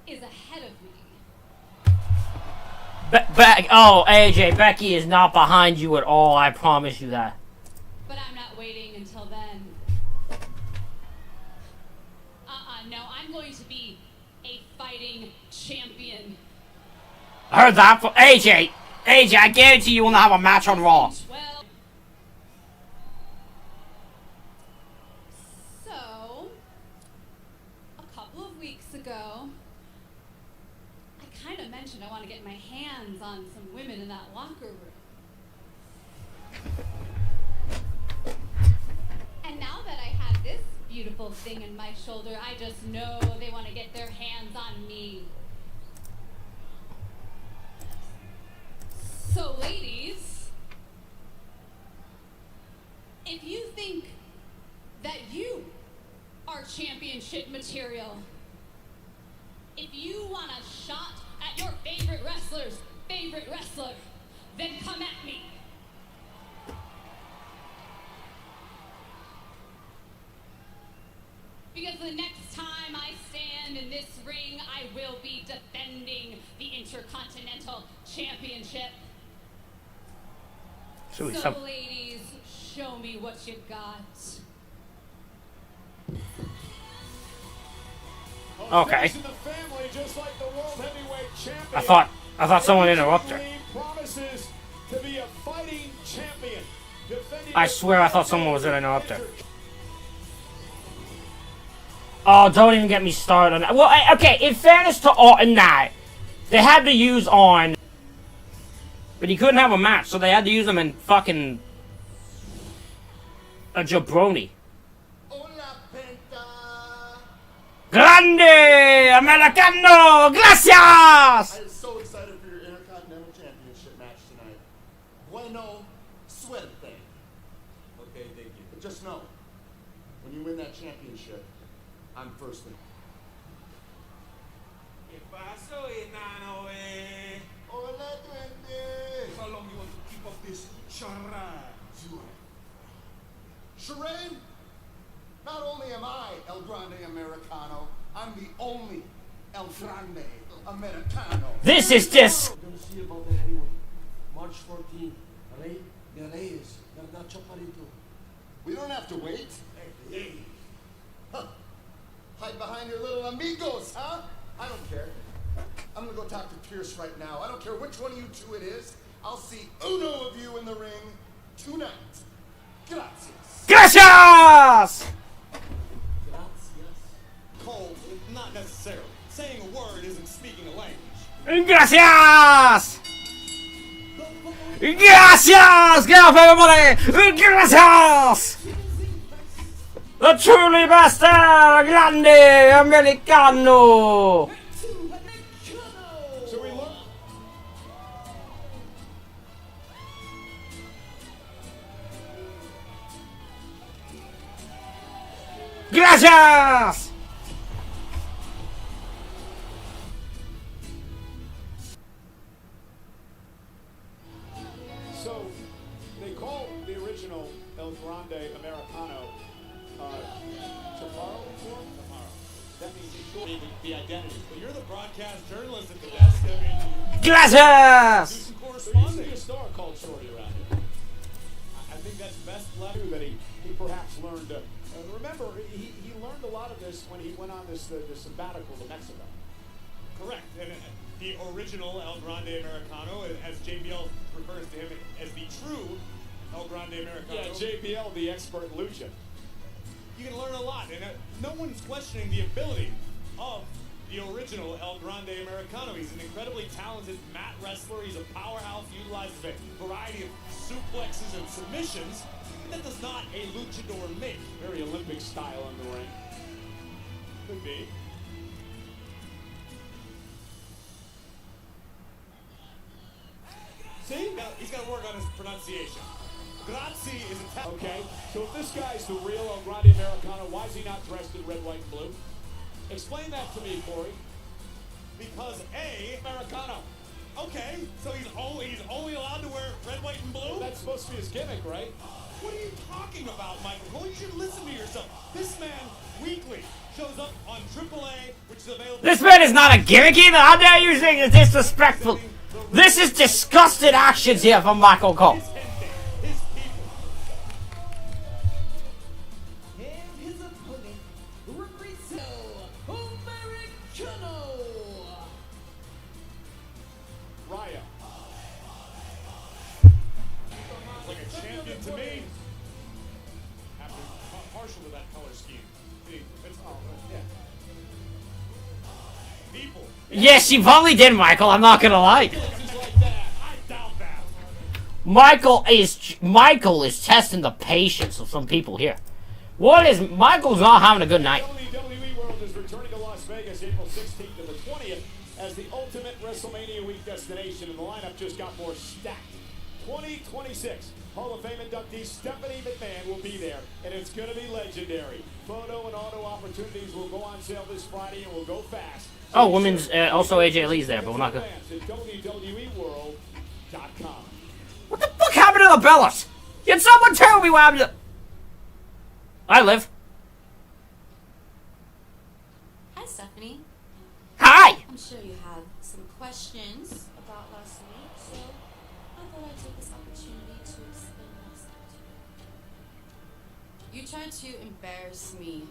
is ahead of me. AJ, Becky is not behind you at all. I promise you that. But I'm not waiting until then. No, I'm going to be a fighting champion. I heard that from AJ. AJ, I guarantee you will not have a match on Raw. Well, so, a couple of weeks ago, I kind of mentioned I want to get my hands on some women in that locker room. And now that I have this beautiful thing in my shoulder, I just know they want to get their hands on me. So, ladies, if you think that you are championship material, if you want a shot at your favorite wrestler's favorite wrestler, then come at me. Because the next time I stand in this ring, I will be defending the Intercontinental Championship. So, ladies, show me what you got. Okay. The family, just like the World Heavyweight Champion. I thought someone interrupted her. Promises to be a fighting champion. I swear I thought someone was gonna interrupt her. Oh, don't even get me started on that. Well, okay, in fairness to Orton, they had to use Arn, but he couldn't have a match, so they had to use him in fucking a jabroni. Grande Americano, gracias! I am so excited for your Intercontinental Championship match tonight. Bueno, suerte. Okay, thank you. But just know, when you win that championship, I'm first in. Hola, duende. How long you want to keep up this charade? Charade? Not only am I El Grande Americano, I'm the only El Grande Americano. This is just... We're gonna see about that anyway. March 14th. Alright? De Reyes. Verdad, Chaparito. We don't have to wait. Hey. Huh. Hide behind your little amigos, huh? I don't care. I'm gonna go talk to Pierce right now. I don't care which one of you two it is. I'll see uno of you in the ring tonight. Gracias. Gracias! Cole, not necessarily. Saying a word isn't speaking a language. Gracias! Gracias! Get up, everybody! Gracias! The truly best Grande Americano! Should we look? Gracias! So, they call the original El Grande the identity. But you're the broadcast journalist at the desk. I mean, do Gracias! some So you see corresponding. a star called Shorty around here. I think that's best left. That he perhaps learned. Remember, he learned a lot of this when he went on this sabbatical to Mexico. Correct. And the original El Grande Americano, as JBL refers to him as the true El Grande Americano. Yeah, JBL, the expert lucha. You can learn a lot, and no one's questioning the ability of the original El Grande Americano. He's an incredibly talented mat wrestler. He's a powerhouse, utilizes a variety of suplexes and submissions. That does not a luchador make. Very Olympic style in the ring. Could be. See? He's got to work on his pronunciation. Grazie is Italian. Okay, so if this guy's the real El Grande Americano, why is he not dressed in red, white, and blue? Explain that to me, Corey. Because A, Americano. okay, so he's only allowed to wear red, white, and blue? That's supposed to be his gimmick, right? What are you talking about, Michael Cole? You should listen to yourself. This man weekly shows up on AAA, which is available. This man is not a gimmick either. How dare you say it's disrespectful? This is disgusting actions here from Michael Cole. His gente, his people. And his opponent, represents Americano. Raya. Like a champion to me. After partial to that color scheme. See, it's Yeah. people. Yes, you probably did, Michael. I'm not gonna lie. Just like that. I doubt that. Michael is testing the patience of some people here. Michael's not having a good night. WWE World is returning to Las Vegas April 16th to the 20th as the ultimate WrestleMania week destination, and the lineup just got more stacked. 2026 Hall of Fame inductee Stephanie McMahon will be there, and it's going to be legendary. Photo and auto opportunities will go on sale this Friday and will go fast. Oh, women's also AJ Lee's there, but we're not gonna. WWEworld.com. What the fuck happened to the Bellas? Can someone tell me what happened to... I live. Hi, Stephanie. Hi! I'm sure you have some questions about last week, so I thought I'd take this opportunity to explain myself to you. You tried to embarrass me,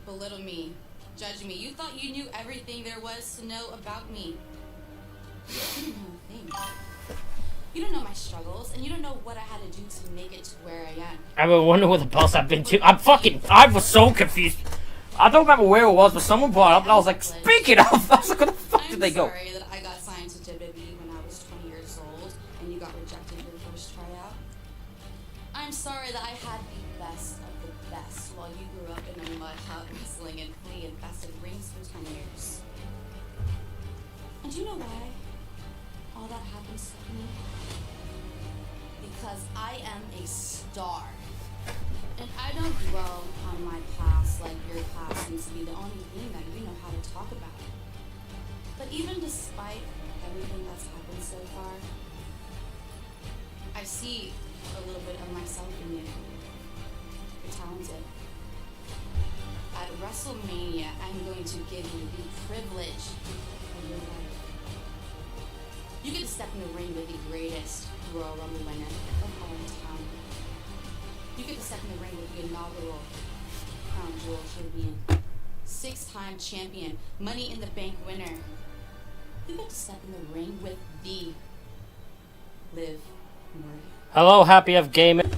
belittle me, judge me. You thought you knew everything there was to know about me. You didn't know a thing. You don't know my struggles, and you don't know what I had to do to make it to where I am. I've been wondering what the bells I've been to. I was so confused. I don't remember where it was, but someone brought it up, and I was like, speaking of, I was like, where the fuck did they go? I'm sorry that I got signed to WWE when I was 20 years old, and you got rejected your first tryout. I'm sorry that I had the best of the best while you grew up in a mud hut wrestling and flea infested rings for 10 years. And do you know why all that happened, Stephanie? Because I am a star. And I don't dwell on my past like your past seems to be the only thing that you know how to talk about. But even despite everything that's happened so far, I see a little bit of myself in you. You're talented. At WrestleMania, I'm going to give you the privilege of your life. You get to step in the ring with the greatest Royal Rumble winner of all time. You get to step in the ring with the inaugural Crown Jewel champion, 6-time champion, Money in the Bank winner. You get to step in the ring with the Liv Morgan. Hello, Happy F Gaming.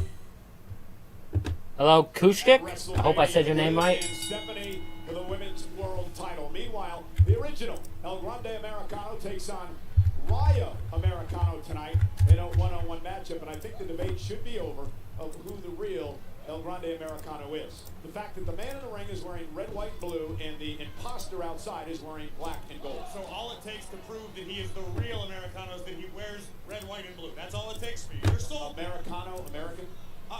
Hello, Kushkik. I hope I said your name right. And Stephanie for the women's world title. Meanwhile, the original El Grande Americano takes on Raya Americano tonight in a one-on-one matchup, and I think the debate should be over of who the real El Grande Americano is. The fact that the man in the ring is wearing red, white, blue, and the imposter outside is wearing black and gold. So all it takes to prove that he is the real Americano is that he wears red, white, and blue. That's all it takes for you. You're sold. Americano, American.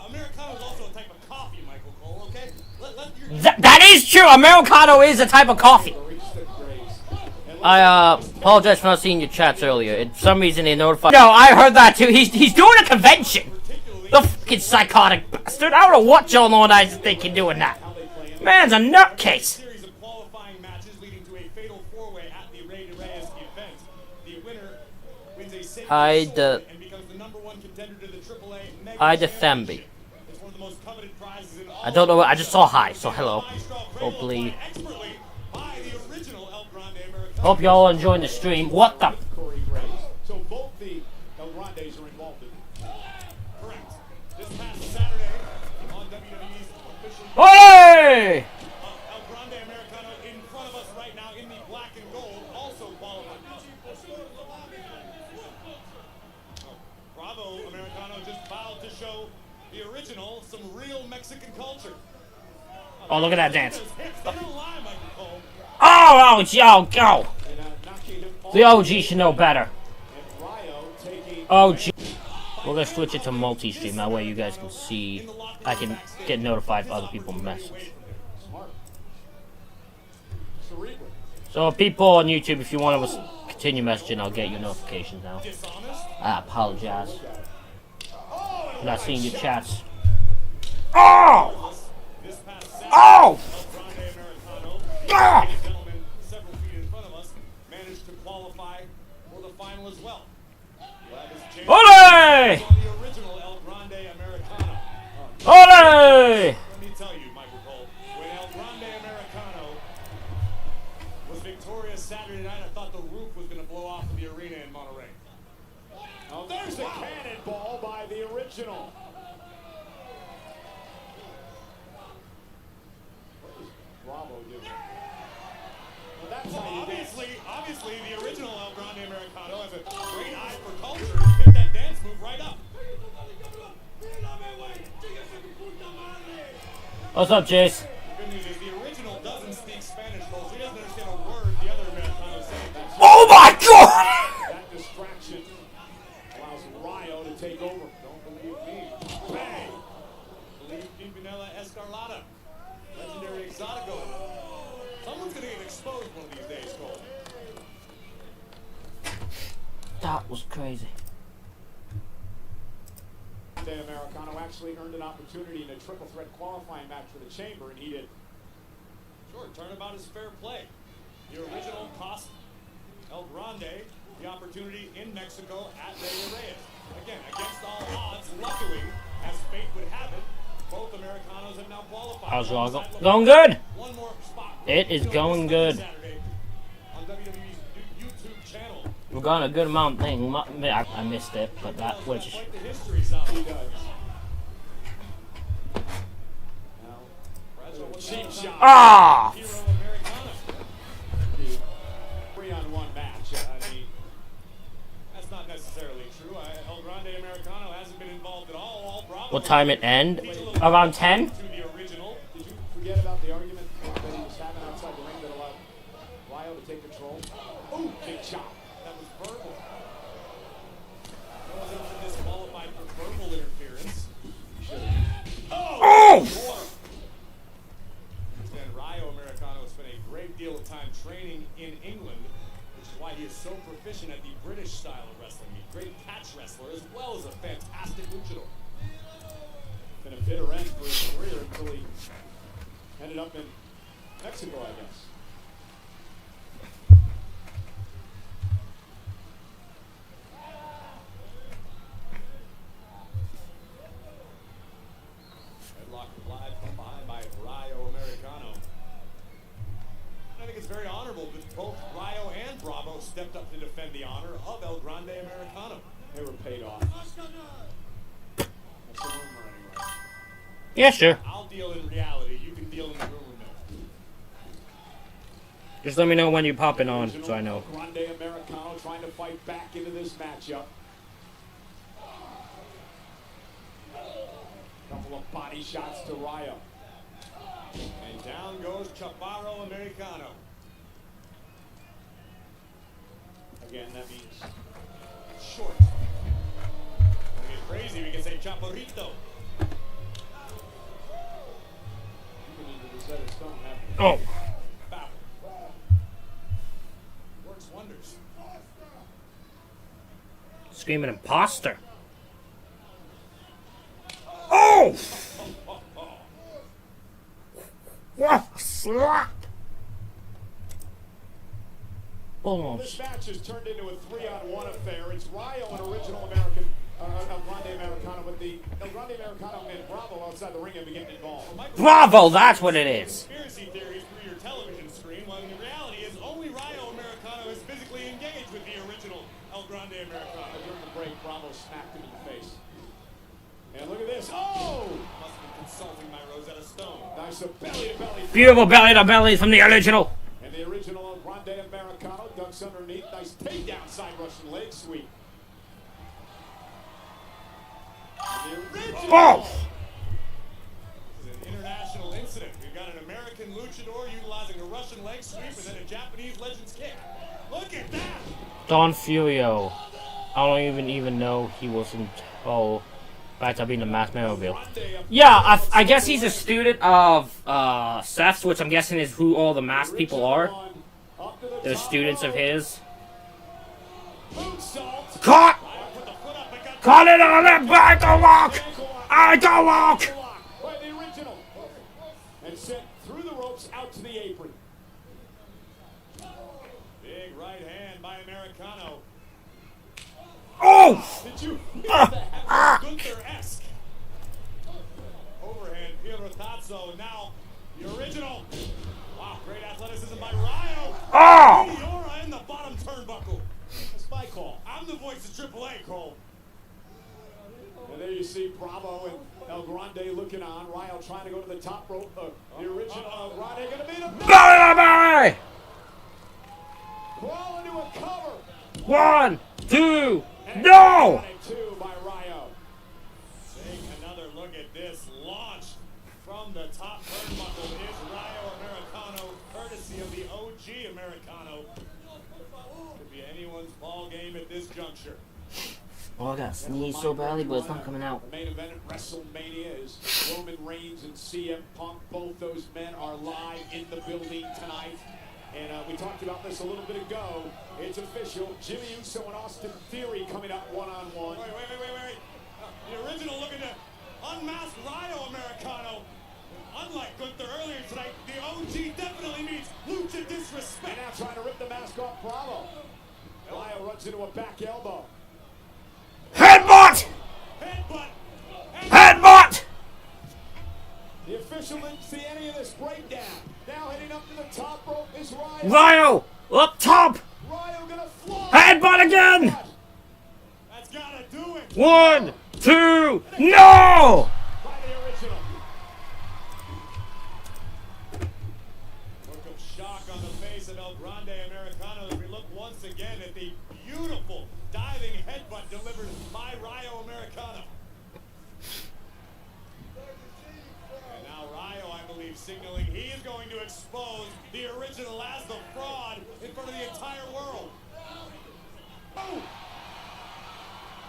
Americano is also a type of coffee, Michael Cole, okay? Let your... That is true. Americano is a type of coffee. I apologize for not seeing your chats earlier. For some reason they notified. No, I heard that too. He's doing a convention. The fucking psychotic bastard. I don't know what Joe Laurinaitis is thinking doing that. Man's a nutcase. Series of qualifying sacred Hide the- sword and becomes the #1 contender to the AAA Mega Hide the Championship. Themby. It's one of the most coveted prizes in all I don't know what I just saw. Hi, so of hello. Maestro Cradle Hopefully, applied expertly by the original El Grande Americano. hope y'all enjoying the stream. What the? Corey Graves. So both the El Grandes are involved in it. Correct. This past Saturday on WWE's official Hey! El Grande Americano in front of us right now in the black and gold also qualified. Bravo Americano just vowed to show the original some real Mexican culture. Oh, look at that dance. They don't lie, Michael Cole. Oh, yo, go! And knocking him off. The OG should know better. And Ryo taking OG. We're gonna switch it to multi-stream. That way you guys can see. I can get notified if other people message. smart. Cerebral. So people on YouTube, if you want to continue messaging, I'll get your notifications now. Dishonest. I apologize. I'm not seeing your chats. Oh! This past Saturday, Oh! El Grande Americano, the Ah! gentleman several feet in front of us, managed to qualify for the final as well. Well, this champion Ole! is on the original El Grande Americano. Ole! Let me tell you, Michael Cole, when El Grande Americano was victorious Saturday night, I thought the roof was going to blow off of the arena in Monterrey. Oh, there's a cannonball by the original. What is Bravo doing? Well, that's how you dance. Obviously, the original El Grande Americano has a great eye for culture and picked that dance move right up. What's up, Jace? The good news is the original doesn't speak Spanish, Cole, so he doesn't understand a word the other Americano is saying. Oh my god! That distraction allows Ryo to take over. Don't believe me. Bang! Believe Pimpinella Escarlata. Legendary Exotico. Someone's going to get exposed one of these days, Cole. That was crazy. De Americano actually earned an opportunity in a triple threat qualifying match for the Chamber, and he did. Sure, turnabout is fair play. The original cost El Grande the opportunity in Mexico at Reyes. Again, against all odds, luckily, as fate would have it, both Americanos have now qualified. How's it all going good? One more spot. It is going good. Saturday on WWE's YouTube channel. We've got a good amount of things. I missed it, but that which is. Quite the history, South he does. Cheap shot. Ah! Hero Americana. 3-on-1 match. I mean, that's not necessarily true. El Grande Americano hasn't been involved at all. Bravo What time it end? Around 10? to the original. Did you forget about the argument that he was having outside the ring that allowed Ryo to take control? Ooh, big chop. That was verbal. No one's ever been disqualified for verbal interference. Oh! And Ryo Americano spent a great deal of time training in England, which is why he is so proficient at the British style of wrestling. He's a great catch wrestler as well as a fantastic luchador. Been a bitter end for his career until he ended up in Mexico, I guess. Headlock applied from behind by Ryo Americano. I think it's very honorable that both Ryo and Bravo stepped up to defend the honor of El Grande Americano. They were paid off. That's a rumor anyway. Yeah, sure. I'll deal in reality. You can deal in the rumor mill. Just let me know when you're popping on, so I know. Grande Americano trying to fight back into this matchup. Couple of body shots to Ryo. And down goes Chaparro Americano. Again, that means Short. When we get crazy, we can say Chaparrito. you can either Rosetta Stone have Oh. Bow. Works wonders. Screaming imposter. Oh! Slap! Oh. This match has turned into a 3-on-1 affair. It's Ryo, an original American, El Grande Americano, with the El Grande Americano and Bravo outside the ring have been getting involved. Bravo, that's what it is. Conspiracy theories through your television screen, when the reality is only Ryo Americano is physically engaged with the original El Grande Americano. During the break, Bravo smacked him in the face. And look at this. Oh! Must have been consulting my Rosetta Stone. Nice belly-to-belly. Beautiful belly to belly from the original. And the original El Grande Americano ducks underneath. Nice takedown side Russian leg sweep. And the original. Oh! This is an international incident. We've got an American luchador utilizing a Russian leg sweep and then a Japanese legends kick. Look at that! Don Furio. I don't even know he was until back to being the Mass Mobile. Yeah, I guess he's a student of Seth's, which I'm guessing is who all the masked people are. They're students of his. Caught! Caught it on that ankle lock! Ankle lock! By the original. And sent through the ropes out to the apron. Big right hand by Americano. Oh! Did you hear that? Gunther-esque. Overhand, Piero Tazzo. Now, the original. Wow, great athleticism by Ryo. Oh! Meteora in the bottom turnbuckle. That's my call. I'm the voice of AAA, Cole. And there you see Bravo and El Grande looking on. Ryo trying to go to the top rope. The original El Grande going to beat him. Belly to belly! Crawl into a cover. 1, 2, no! Two by Ryo. Take another look at this. Launch from the top turnbuckle is Ryo Americano, courtesy of the OG Americano. Could be anyone's ball game at this juncture. Oh, I gotta sneeze so badly, but it's not coming out. The main event at WrestleMania is Roman Reigns and CM Punk. Both those men are live in the building tonight. And we talked about this a little bit ago. It's official. Jimmy Uso and Austin Theory coming up one-on-one. Wait. The original looking to unmask Ryo Americano. Unlike Gunther earlier tonight, the OG definitely means lucha And disrespect. now trying to rip the mask off Bravo. Ryo runs into a back elbow. Headbutt! Headbutt. Headbutt! The official didn't see any of this breakdown. Now heading up to the top rope is Ryo. Ryo! Up top! Ryo gonna fly. Headbutt again! That's gotta do it. 1, 2, no! By the original. Look of shock on the face of El Grande Americano as we look once again at the beautiful diving headbutt delivered by Ryo Americano. And now Ryo, I believe, signaling he is going to expose the original as the fraud in front of the entire world. Oh!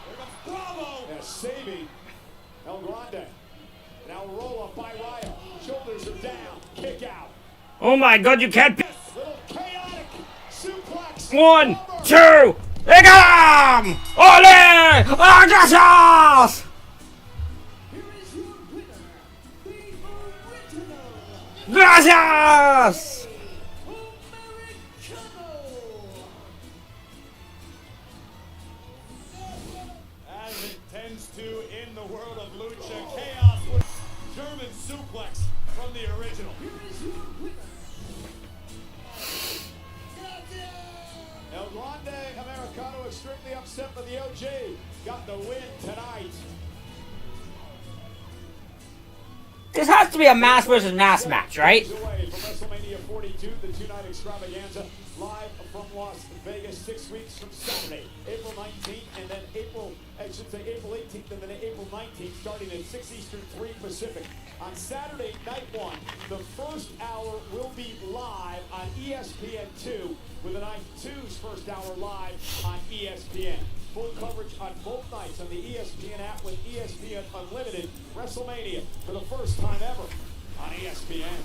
Here comes Bravo! And saving El Grande. Now roll up by Ryo. Shoulders are down. Kick out. Oh my god, you can't be. Little chaotic suplex. 1, 2, they got him! Ole! Oh, gracias! Here is your winner, the original Gracias! As it tends to in the world of lucha, chaos with German suplex from the original. El Grande Americano is strictly upset, but the OG got the win tonight. This has to be a mass versus mass match, right? Away from WrestleMania 42, the two-night extravaganza, live from Las Vegas, 6 weeks from Saturday, April 19th, and then April 18th, and then April 19th, starting at 6 Eastern, 3 Pacific. On Saturday, night one, the first hour will be live on ESPN2, with the night two's first hour live on ESPN. Full coverage on both nights on the ESPN app with ESPN Unlimited. WrestleMania for the first time ever on ESPN.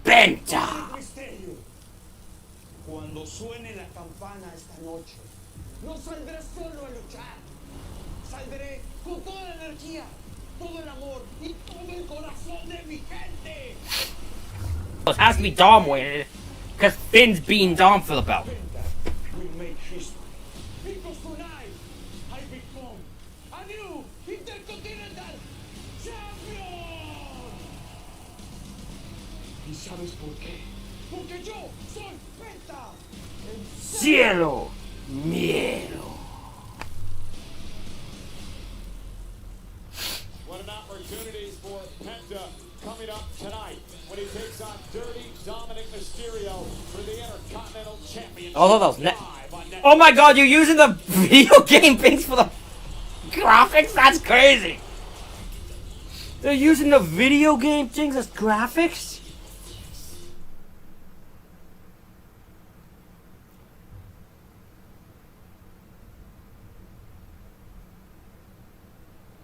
Penta! misterio. Cuando suene la campana esta noche, no saldré solo a luchar. Saldré con toda la energía, todo el amor y todo el corazón de mi gente. It has to be Dom winning it, because Finn's beating Dom for the belt. We make history. Because tonight, I become a new Intercontinental Champion. ¿Y sabes por qué? Porque yo soy Penta. Cielo, mielo. What an opportunity for Penta coming up tonight when he takes on Dirty Dominic Mysterio for the Intercontinental Championship. Although that was oh my god, you're using the video game things for the graphics? That's crazy. They're using the video game things as graphics?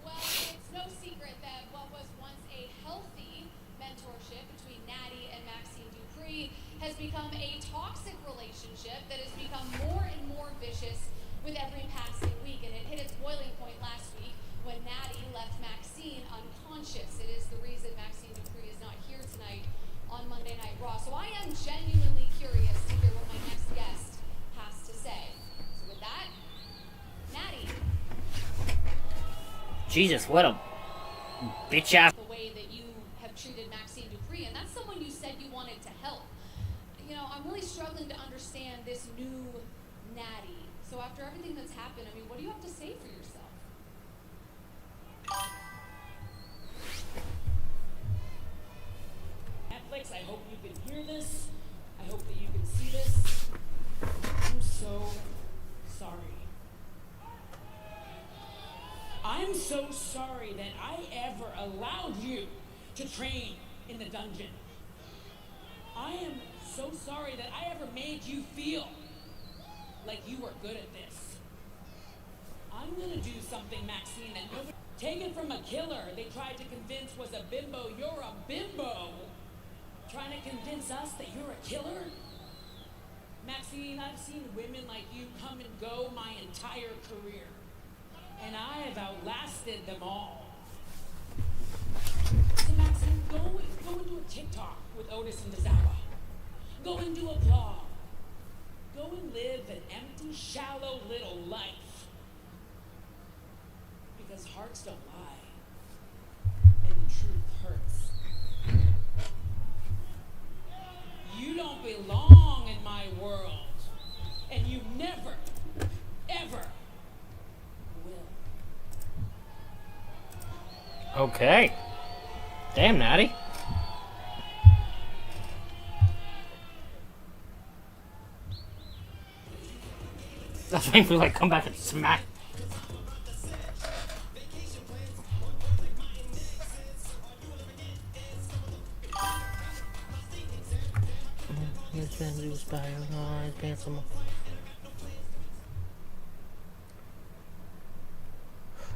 Well, it's no secret that what was once a healthy mentorship between Natty and Maxine Dupree has become a toxic relationship that has become more and more vicious with every passing week. And it hit its boiling point last week when Natty left Maxine unconscious. It is the reason Maxine Dupree is not here tonight on Monday Night Raw. So I am genuinely curious to hear what my next guest has to say. So with that, Natty. Jesus, what a bitch ass. The way that you have treated Maxine Dupree, and that's someone you said you wanted to help. You know, I'm really struggling to understand this new Natty. So after everything that's happened, I mean, what do you have to say for yourself? Netflix, I hope you can hear this. I hope that you can see this. I'm so sorry. I'm so sorry that I ever allowed you to train in the dungeon. I am so sorry that I ever made you feel like you were good at this. I'm gonna do something, Maxine, that nobody taken from a killer they tried to convince was a bimbo. You're a bimbo. Trying to convince us that you're a killer? Maxine, I've seen women like you come and go my entire career. And I have outlasted them all. So Maxine, go and do a TikTok with Otis and Dazawa. Go and do a vlog. Go and live an empty, shallow little life. Because hearts don't lie. And the truth hurts. You don't belong in my world. And you never, ever will. Okay. Damn, Natty. That's waiting for like come back and smack.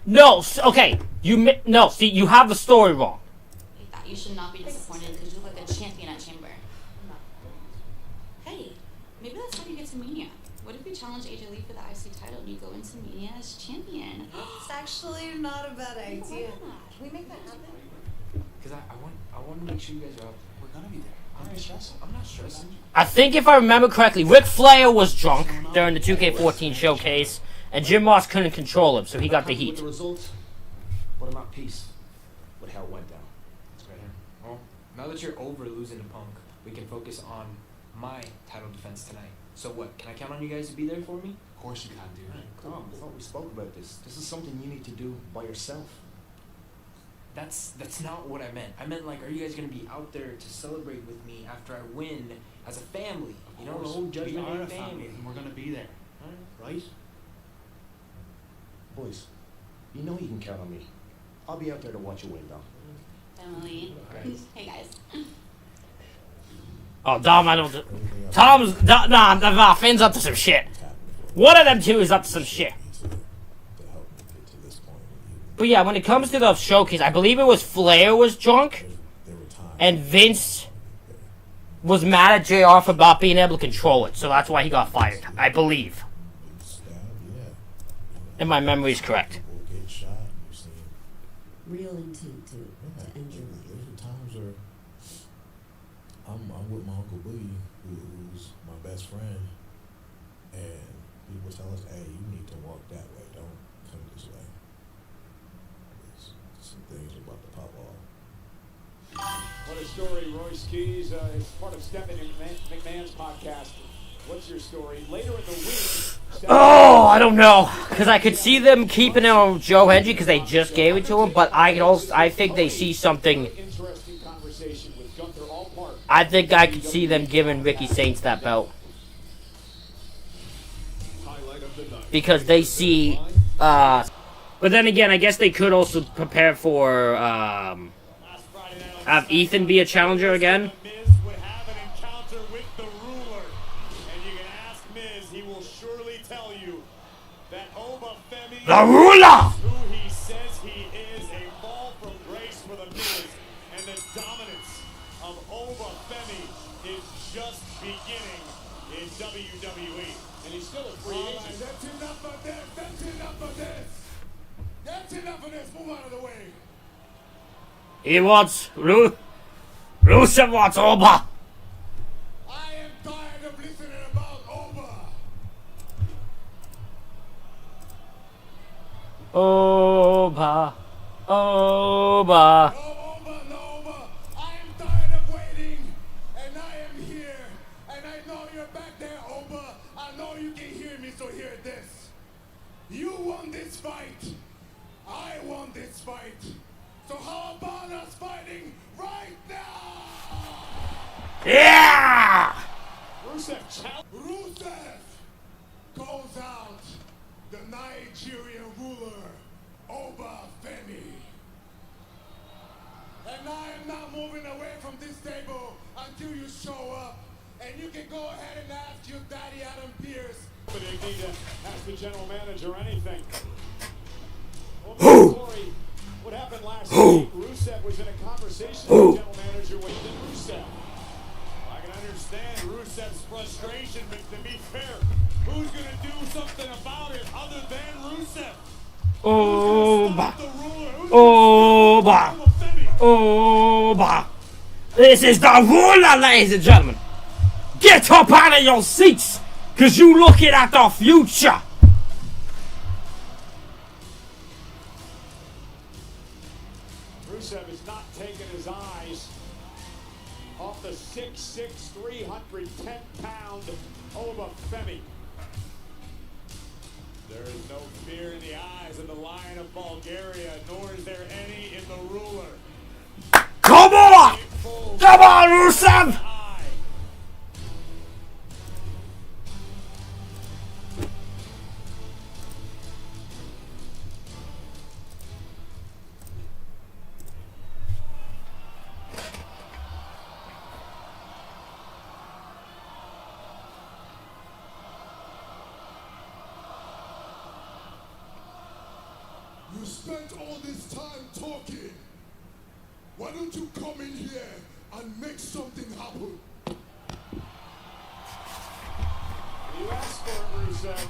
No, okay. No. See, you have the story wrong. Like that. You should not be disappointed because you look like a champion at Chamber. Hey, maybe that's how you get to Mania. What if you challenge AJ Lee for the IC title and you go into Mania as champion? It's actually not a bad idea. Can we make that happen? Because I want to make sure you guys are up. We're gonna be there. I'm not stressing. I think if I remember correctly, Ric Flair was drunk during the 2K14 showcase, and Jim Ross couldn't control him, so he got the heat. The results. What about peace? What hell went down? It's right here. Well, now that you're over losing to Punk, we can focus on my title defense tonight. So what? Can I count on you guys to be there for me? Of course you can, dude. Come on, I thought we spoke about this. This is something you need to do by yourself. That's not what I meant. I meant like, are you guys gonna be out there to celebrate with me after I win as a family? You know, the whole Judgment Day family. And we're gonna be there, right? Boys, you know you can count on me. I'll be out there to watch you win, though. Emily. Hey guys. Oh, Dom, I don't. Nah, Finn's up to some shit. One of them two is up to some shit. But yeah, when it comes to the showcase, I believe it was Flair was drunk, and Vince was mad at JR for not being able to control it, so that's why he got fired. I believe. If my memory is correct. Real intent to end your life. I'm with my Uncle Boogie, who's my best friend, and he will tell us, hey, you need to walk that way, don't come this way. There's some things are about to pop off. What a story, Royce Keys. It's part of Stephanie McMahon's podcast. What's your story? Later in the week... Oh, I don't know. Because I could see them keeping it on Joe Hendry because they just gave it to him, but I think they see something... I think I could see them giving Ricky Saints that belt. Because they see... but then again, I guess they could also prepare for... have Ethan be a challenger again. The ruler! Who he says he is, a fall from grace for the Miz, and the dominance of Oba Femi is just beginning in WWE. And he's still a free agent. That's enough of this! That's enough of this! That's enough of this! Move out of the way! He wants... Rusev wants Oba! I am tired of listening about Oba! Oba. Oba. No Oba, no Oba! I am tired of waiting, and I am here, and I know you're back there, Oba. I know you can hear me, so hear this. You won this fight. I won this fight. So how about us fighting right now? Yeah! Rusev calls out the Nigerian ruler, Oba Femi. And I am not moving away from this table until you show up. And you can go ahead and ask your daddy Adam Pierce. But they need to ask the general manager anything. Well, what happened last week? Rusev was in a conversation with the general manager with Rusev. I can understand Rusev's frustration, but to be fair, who's going to do something about it other than Rusev? Oba. Oba. Oba. This is the ruler, ladies and gentlemen. Get up out of your seats, because you looking at the future. Rusev is not taking his eyes off the 6'6", 310-pound Oba Femi. There is no fear in the eyes of the Lion of Bulgaria, nor is there any in the ruler. Come on! Come on, Rusev! You spent all this time talking. Why don't you come in here and make something happen? You asked for it, Rusev.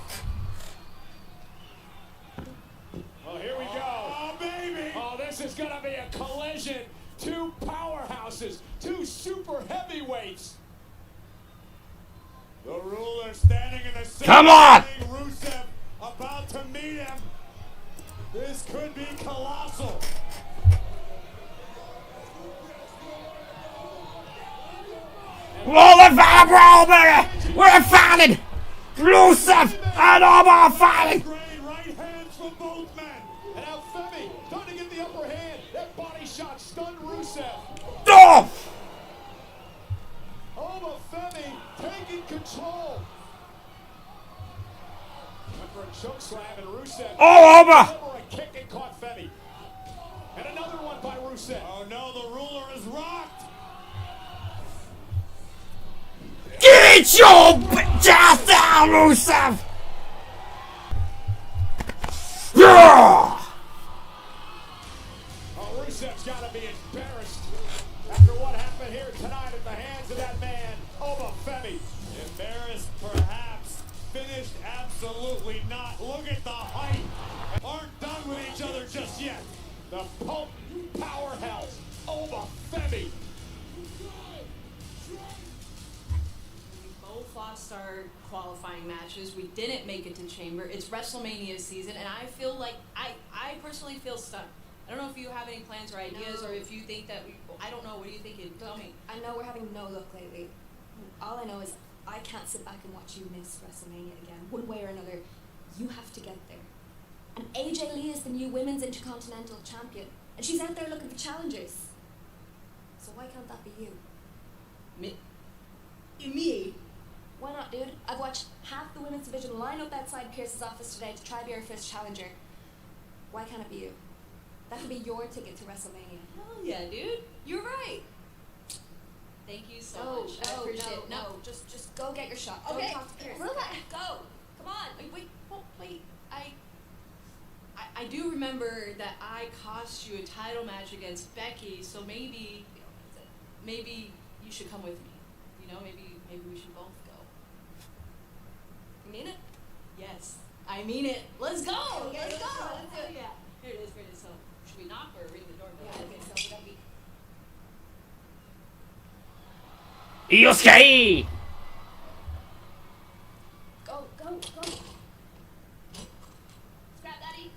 Well, here we go. Oh, baby! Oh, this is going to be a collision. Two powerhouses, two super heavyweights. The ruler standing in the center. Come on! Rusev about to meet him. This could be colossal. Roll the Vibro, baby! We're fighting! Rusev and Oba fighting! Right hands from both men. And now Femi trying to get the upper hand. That body shot stunned Rusev. Oh! Oba Femi taking control. Went for a choke slam and Rusev. Oh, Oba! A kick and caught Femi. And another one by Rusev. Oh no, the ruler is rocked. Get your bitch ass down, Rusev! Yeah! Oh, Rusev's got to be embarrassed after what happened here tonight at the hands of that man, Oba Femi. Embarrassed, perhaps. Finished, absolutely not. Look at the height. Aren't done with each other just yet. The Pope powerhouse, Oba Femi. All-Star qualifying matches. We didn't make it to Chamber. It's WrestleMania season, and I feel like I personally feel stuck. I don't know if you have any plans or ideas, or if you think that I don't know. What do you think? Tell me. I know we're having no luck lately. All I know is I can't sit back and watch you miss WrestleMania again, one way or another. You have to get there. And AJ Lee is the new Women's Intercontinental Champion, and she's out there looking for challengers. So why can't that be you? Me? Why not, dude? I've watched half the women's division line up outside Pierce's office today to try to be her first challenger. Why can't it be you? That could be your ticket to WrestleMania. Hell yeah, dude. You're right. Thank you so much. I appreciate it. No, just go get your shot. Go Okay. talk to Pierce. Relax. Go. Come on. Wait. I do remember that I cost you a title match against Becky, so maybe you should come with me. You know, maybe we should both go. You mean it? Yes, I mean it. Let's go. Okay, Let's go. let's do it. Yeah. Here it is. So, should we knock or ring the doorbell? Yeah, okay, so we gotta be... Yosuke! Go. Scrap Daddy.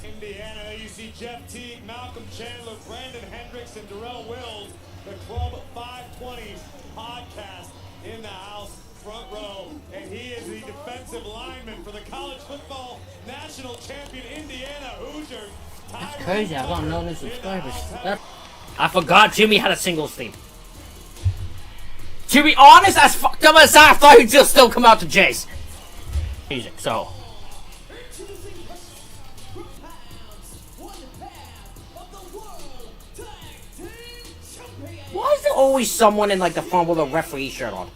Indiana, you see Jeff Teague, Malcolm Chandler, Brandon Hendricks, and Darrell Wills. The Club 520 podcast in the house, front row. And he is the defensive lineman for the college football national champion Indiana Hoosiers. That's crazy, I got no new subscribers. I forgot Jimmy had a singles theme. To be honest, as fucked up as I thought he'd just still come out to Jace. Music, so. Why is there always someone in like the front with a referee shirt on?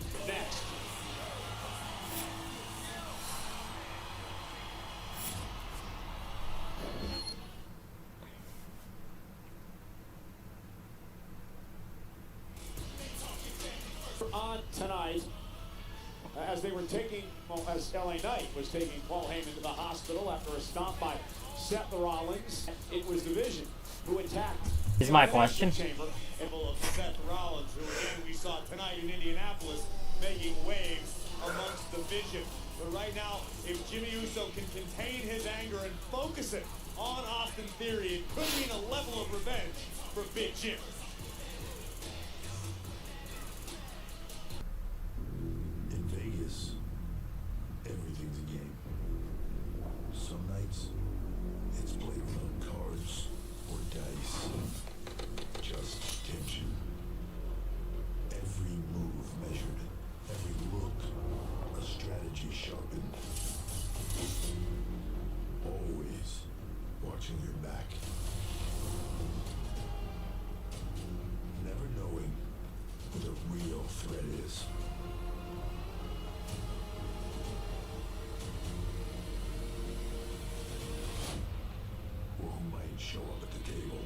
On tonight, as they were taking, as LA Knight was taking Paul Heyman to the hospital after a stomp by Seth Rollins. It was the Vision who attacked. Is my question. Chamber. Of Seth Rollins, who again we saw tonight in Indianapolis making waves amongst the Vision. But right now, if Jimmy Uso can contain his anger and focus it on Austin Theory, it could mean a level of revenge for Big Jim. In Vegas, everything's a game. Some nights, it's played without cards or dice. Just tension. Every move measured. Every look, a strategy sharpened. Always watching your back. Never knowing who the real threat is. Or who might show up at the table.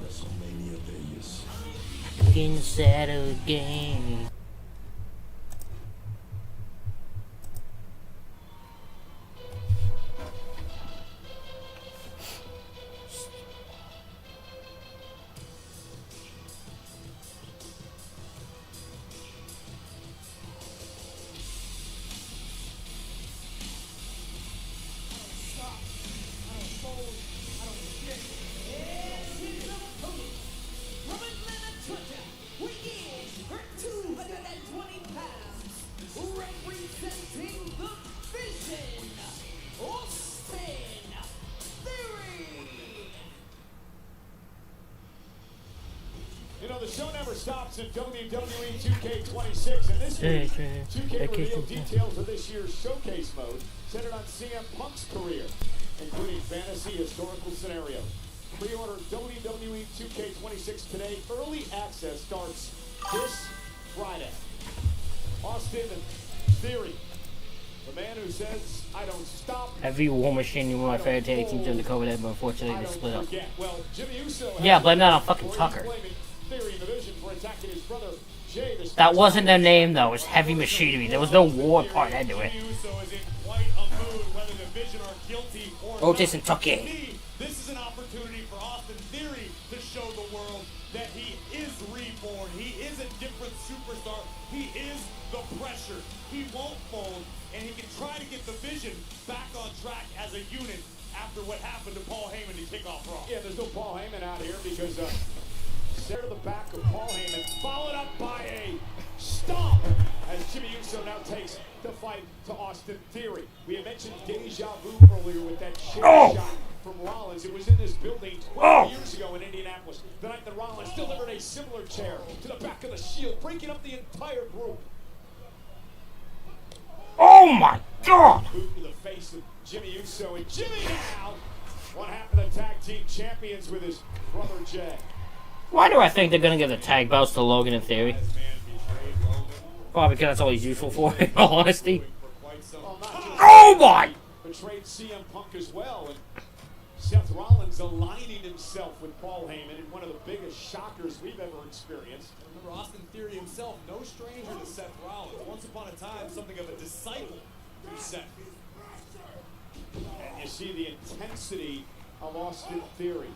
WrestleMania Vegas. Inside of a game. You know, the show never stops at WWE 2K26, and this week, 2K revealed details of this year's showcase mode centered on CM Punk's career, including fantasy historical scenarios. Pre-order WWE 2K26 today. Early access starts this Friday. Austin Theory, the man who says, I don't stop. Every War Machine in my favorite tag teams in the cover that, but unfortunately they split up. Well, Jimmy Uso Yeah, blame that on fucking Tucker. Theory in the Vision for attacking his brother That wasn't their name though. It was Heavy Machinery. There was no war part into it. Otis and Tucky. This is an opportunity for Austin Theory to show the world that he is reborn. He is a different superstar. He is the pressure. He won't fold, and he can try to get the Vision back on track as a unit after what happened to Paul Heyman to kick off Raw. Yeah, there's no Paul Heyman out here because stare to the back of Paul Heyman, followed up by a stomp as Jimmy Uso now takes the fight to Austin Theory. We had mentioned deja vu earlier with that chair shot from Rollins. It was in this building 12 years ago in Indianapolis. The night that Rollins delivered a similar chair to the back of the Shield, breaking up the entire group. Oh my God! Boot to the face of Jimmy Uso, and Jimmy now one half of the tag team champions with his brother Jay. Why do I think they're gonna give the tag belts to Logan in Theory? Probably because that's all he's useful for, in all honesty. Oh my! Betrayed CM Punk as well, and Seth Rollins aligning himself with Paul Heyman in one of the biggest shockers we've ever experienced. Remember, Austin Theory himself, no stranger to Seth Rollins. Once upon a time, something of a disciple to Seth. And you see the intensity of Austin Theory.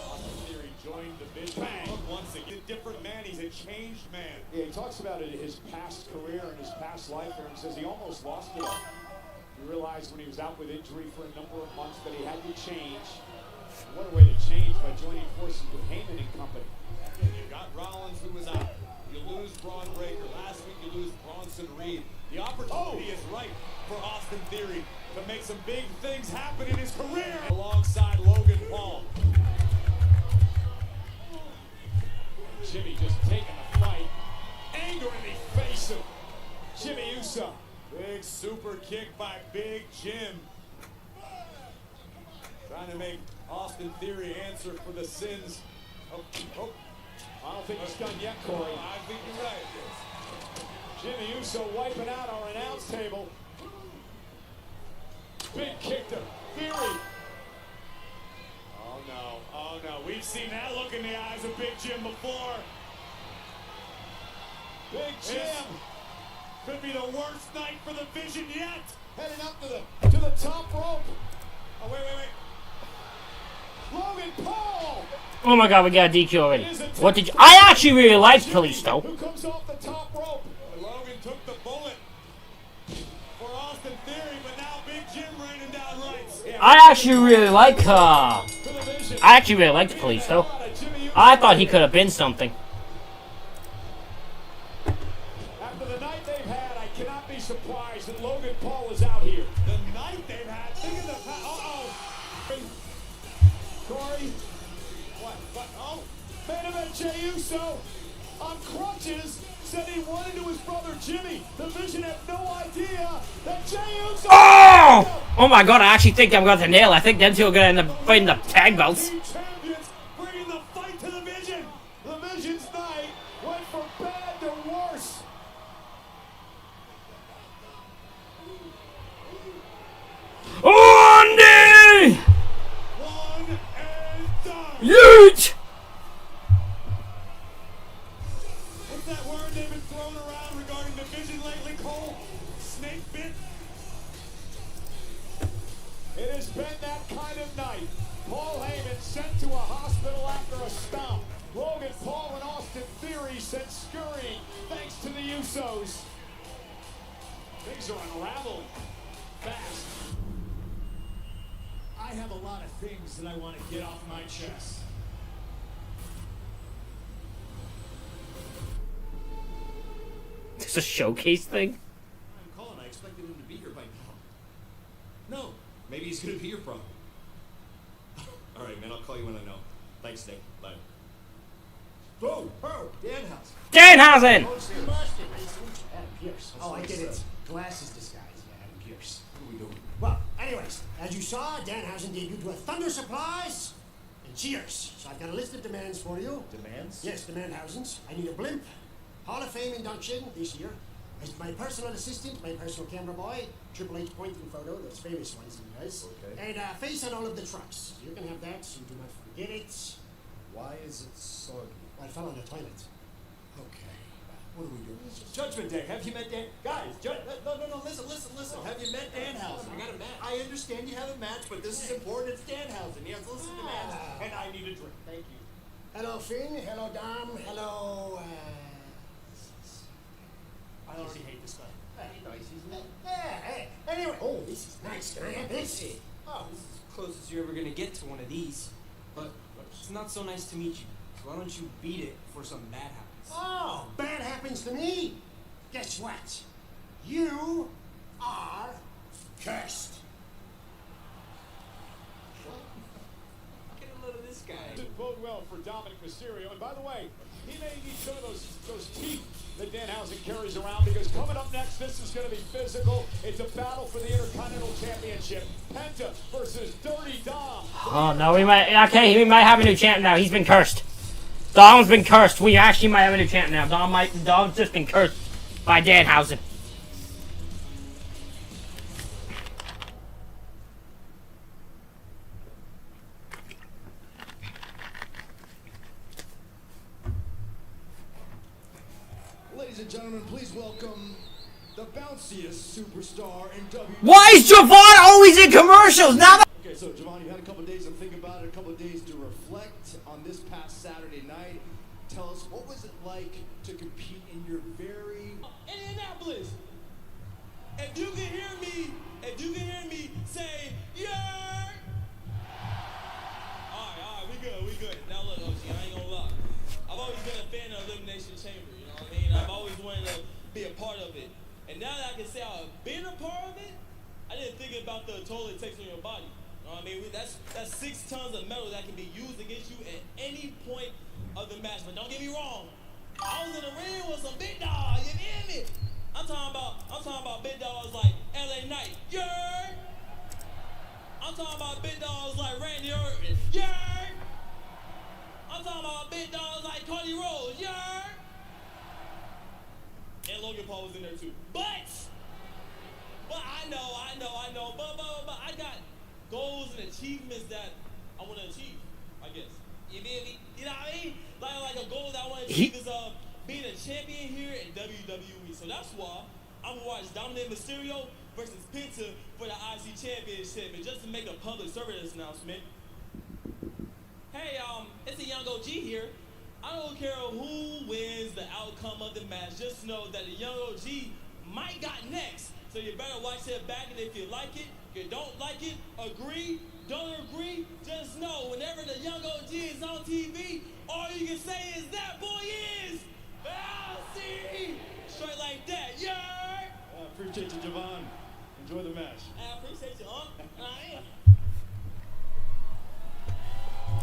Austin Theory joined the Vision. Once again, a different man. He's a changed man. Yeah, he talks about it in his past career and his past life, and he says he almost lost it all. He realized when he was out with injury for a number of months that he had to change. What a way to change by joining forces with Heyman and company. You got Rollins, who was out. You lose Braun Breaker. Last week you lose Bronson Reed. The opportunity is right for Austin Theory to make some big things happen in his career alongside Logan Paul. Jimmy just taking the fight. Anger in the face of Jimmy Uso. Big super kick by Big Jim. Trying to make Austin Theory answer for the sins of... I don't think he's done yet, Corey. I think you're right. Jimmy Uso wiping out our announce table. Big kick to Theory. Oh no, oh no. We've seen that look in the eyes of Big Jim before. Big Jim. This could be the worst night for the Vision yet. Heading up to the top rope. Oh, wait. Logan Paul. Oh my God, we got a DQ already. What did you... I actually really liked Kalisto. Who comes off the top rope? Logan took the bullet for Austin Theory, but now Big Jim raining down rights. I actually really like Kalisto. I thought he could have been something. After the night they've had, I cannot be surprised that Logan Paul is out here. The night they've had. Think of the... Corey. What? Oh. Main event Jey Uso on crutches said he wanted to his brother Jimmy. The Vision had no idea that Jey Uso... Oh! Oh my God, I actually think I'm going to nail. I think them two are going to end up fighting the tag belts. Champions bringing the fight to the Vision. The Vision's night went from bad to worse. Andy! One and done. Yeet! What's that word they've been throwing around regarding the Vision lately, Cole? Snake bit? It has been that kind of night. Paul Heyman sent to a hospital after a stomp. Logan Paul and Austin Theory sent scurrying thanks to the Usos. Things are unraveling fast. I have a lot of things that I want to get off my chest. It's a showcase thing? I'm calling. I expected him to be here by now. No, maybe he's gonna be your problem. All right, man. I'll call you when I know. Thanks, Nick. Bye. Oh, Danhausen. Danhausen! Adam Pierce. Oh, I get it. Glasses disguise. Yeah, Adam Pierce. What are we doing? Well, anyways, as you saw, Danhausen debuted with Thunder Supplies and Cheers. So I've got a list of demands for you. Demands? Yes, Demandhausens. I need a blimp, Hall of Fame induction this year. As my personal assistant, my personal camera boy, Triple H pointing photo, those famous ones he does. Okay. And a face on all of the trucks. You can have that, so you do not forget it. Why is it soggy? Well, I fell on the toilet. Okay. What are we doing? Judgment Day. Have you met Dan? Guys, no, listen. Have you met Danhausen? I got a match. I understand you have a match, but this is important. It's Danhausen. You have to listen to match, and I need a drink. Thank you. Hello, Finn. Hello, Dom. Hello, I already hate this guy. Hey, nice, isn't it? Yeah, hey. Anyway, oh, this is nice. Can I have this? Oh, this is as close as you're ever gonna get to one of these. But it's not so nice to meet you. So why don't you beat it before something bad happens? Oh, bad happens to me. Guess what? You are cursed. Get a load of this guy. Didn't bode well for Dominic Mysterio. And by the way, he may need some of those teeth that Danhausen carries around, because coming up next, this is going to be physical. It's a battle for the Intercontinental Championship. Penta versus Dirty Dom. Oh no, we might have a new champ now. He's been cursed. Dom's been cursed. We actually might have a new champ now. Dom's just been cursed by Danhausen. Ladies and gentlemen, please welcome the bounciest superstar in WWE. Why is Javon always in commercials? Now that Okay, so Javon, you had a couple days to think about it, a couple days to reflect on this past Saturday night. Tell us, what was it like to compete in your very... Indianapolis. If you can hear me say, yeah. All right, we good. Now look, OG, I ain't gonna lie. I've always been a fan of Elimination Chamber, you know what I mean? I've always wanted to be a part of it. And now that I can say I've been a part of it, I didn't think about the toll it takes on your body. You know what I mean? That's 6 tons of metal that can be used against you at any point of the match. But don't get me wrong, I was in the ring with some big dogs, you hear me? I'm talking about big dogs like LA Knight, yeah. I'm talking about big dogs like Randy Orton, yeah. I'm talking about big dogs like Cody Rhodes, yeah. And Logan Paul was in there too. But I know, but I got goals and achievements that I want to achieve, I guess. You feel me? You know what I mean? Like a goal that I want to achieve is being a champion here in WWE. So that's why I'm gonna watch Dominic Mysterio versus Penta for the IC Championship. And just to make a public service announcement, hey, it's a young OG here. I don't care who wins the outcome of the match. Just know that the young OG might got next. So you better watch that back, and if you like it, you don't like it, agree, don't agree, just know whenever the young OG is on TV, all you can say is that boy is LC. Straight like that, yeah. I appreciate you, Javon. Enjoy the match. I appreciate you, huh? I am.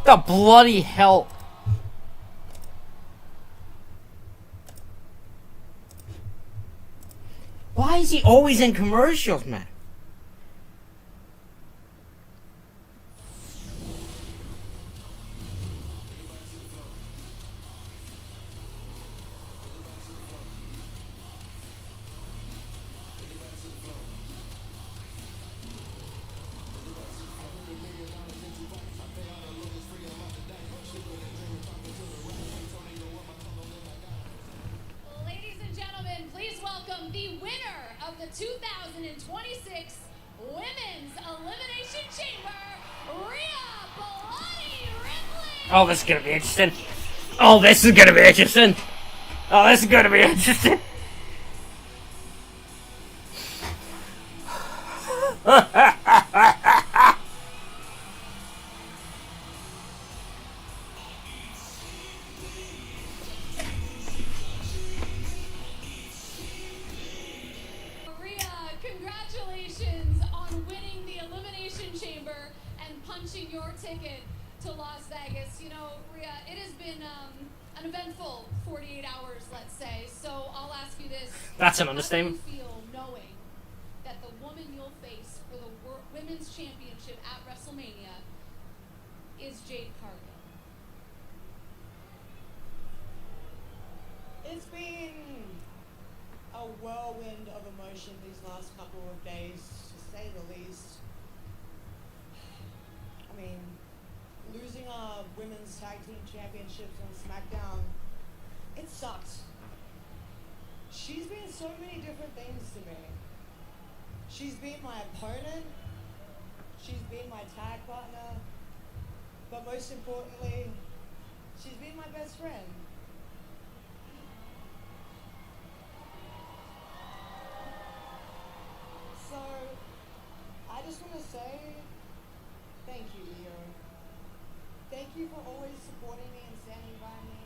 the bloody hell. Why is he always in commercials, man? Ladies and gentlemen, please welcome the winner of the 2026 Women's Elimination Chamber, Rhea Bloody Ripley. Oh, this is gonna be interesting. Oh, this is gonna be interesting. Oh, this is gonna be interesting. Rhea, congratulations on winning the Elimination Chamber and punching your ticket to Las Vegas. You know, Rhea, it has been an eventful 48 hours, let's say. So I'll ask you this. That's an How understatement. do you feel knowing that the woman you'll face for the Women's Championship at WrestleMania is Jade Cargill? It's been a whirlwind of emotion these last couple of days, to say the least. I mean, losing our women's tag team championships on SmackDown, it sucks. She's been so many different things to me. She's been my opponent. She's been my tag partner. But most importantly, she's been my best friend. So, I just want to say thank you, Leo. Thank you for always supporting me and standing by me.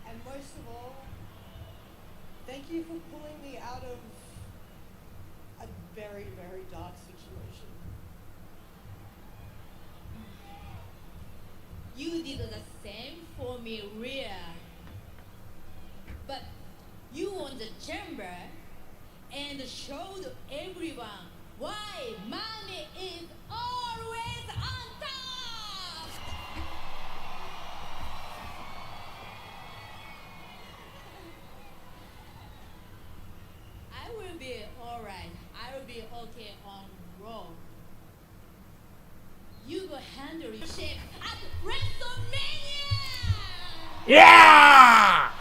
And most of all, thank you for pulling me out of a very, very dark situation. You did the same for me, Rhea. But you won the chamber and showed everyone why mommy is always on top! I will be alright. I will be okay on Raw. You will handle your shit at WrestleMania! Yeah!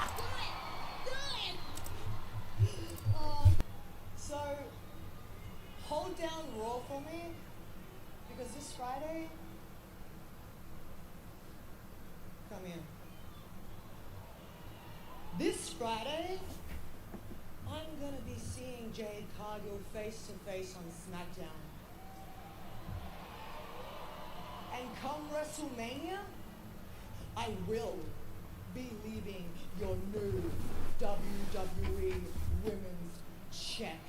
So, hold down Raw for me, because this Friday, come here. This Friday, I'm gonna be seeing Jade Cargill face to face on SmackDown. And come WrestleMania, I will be leaving your new WWE Women's Champion.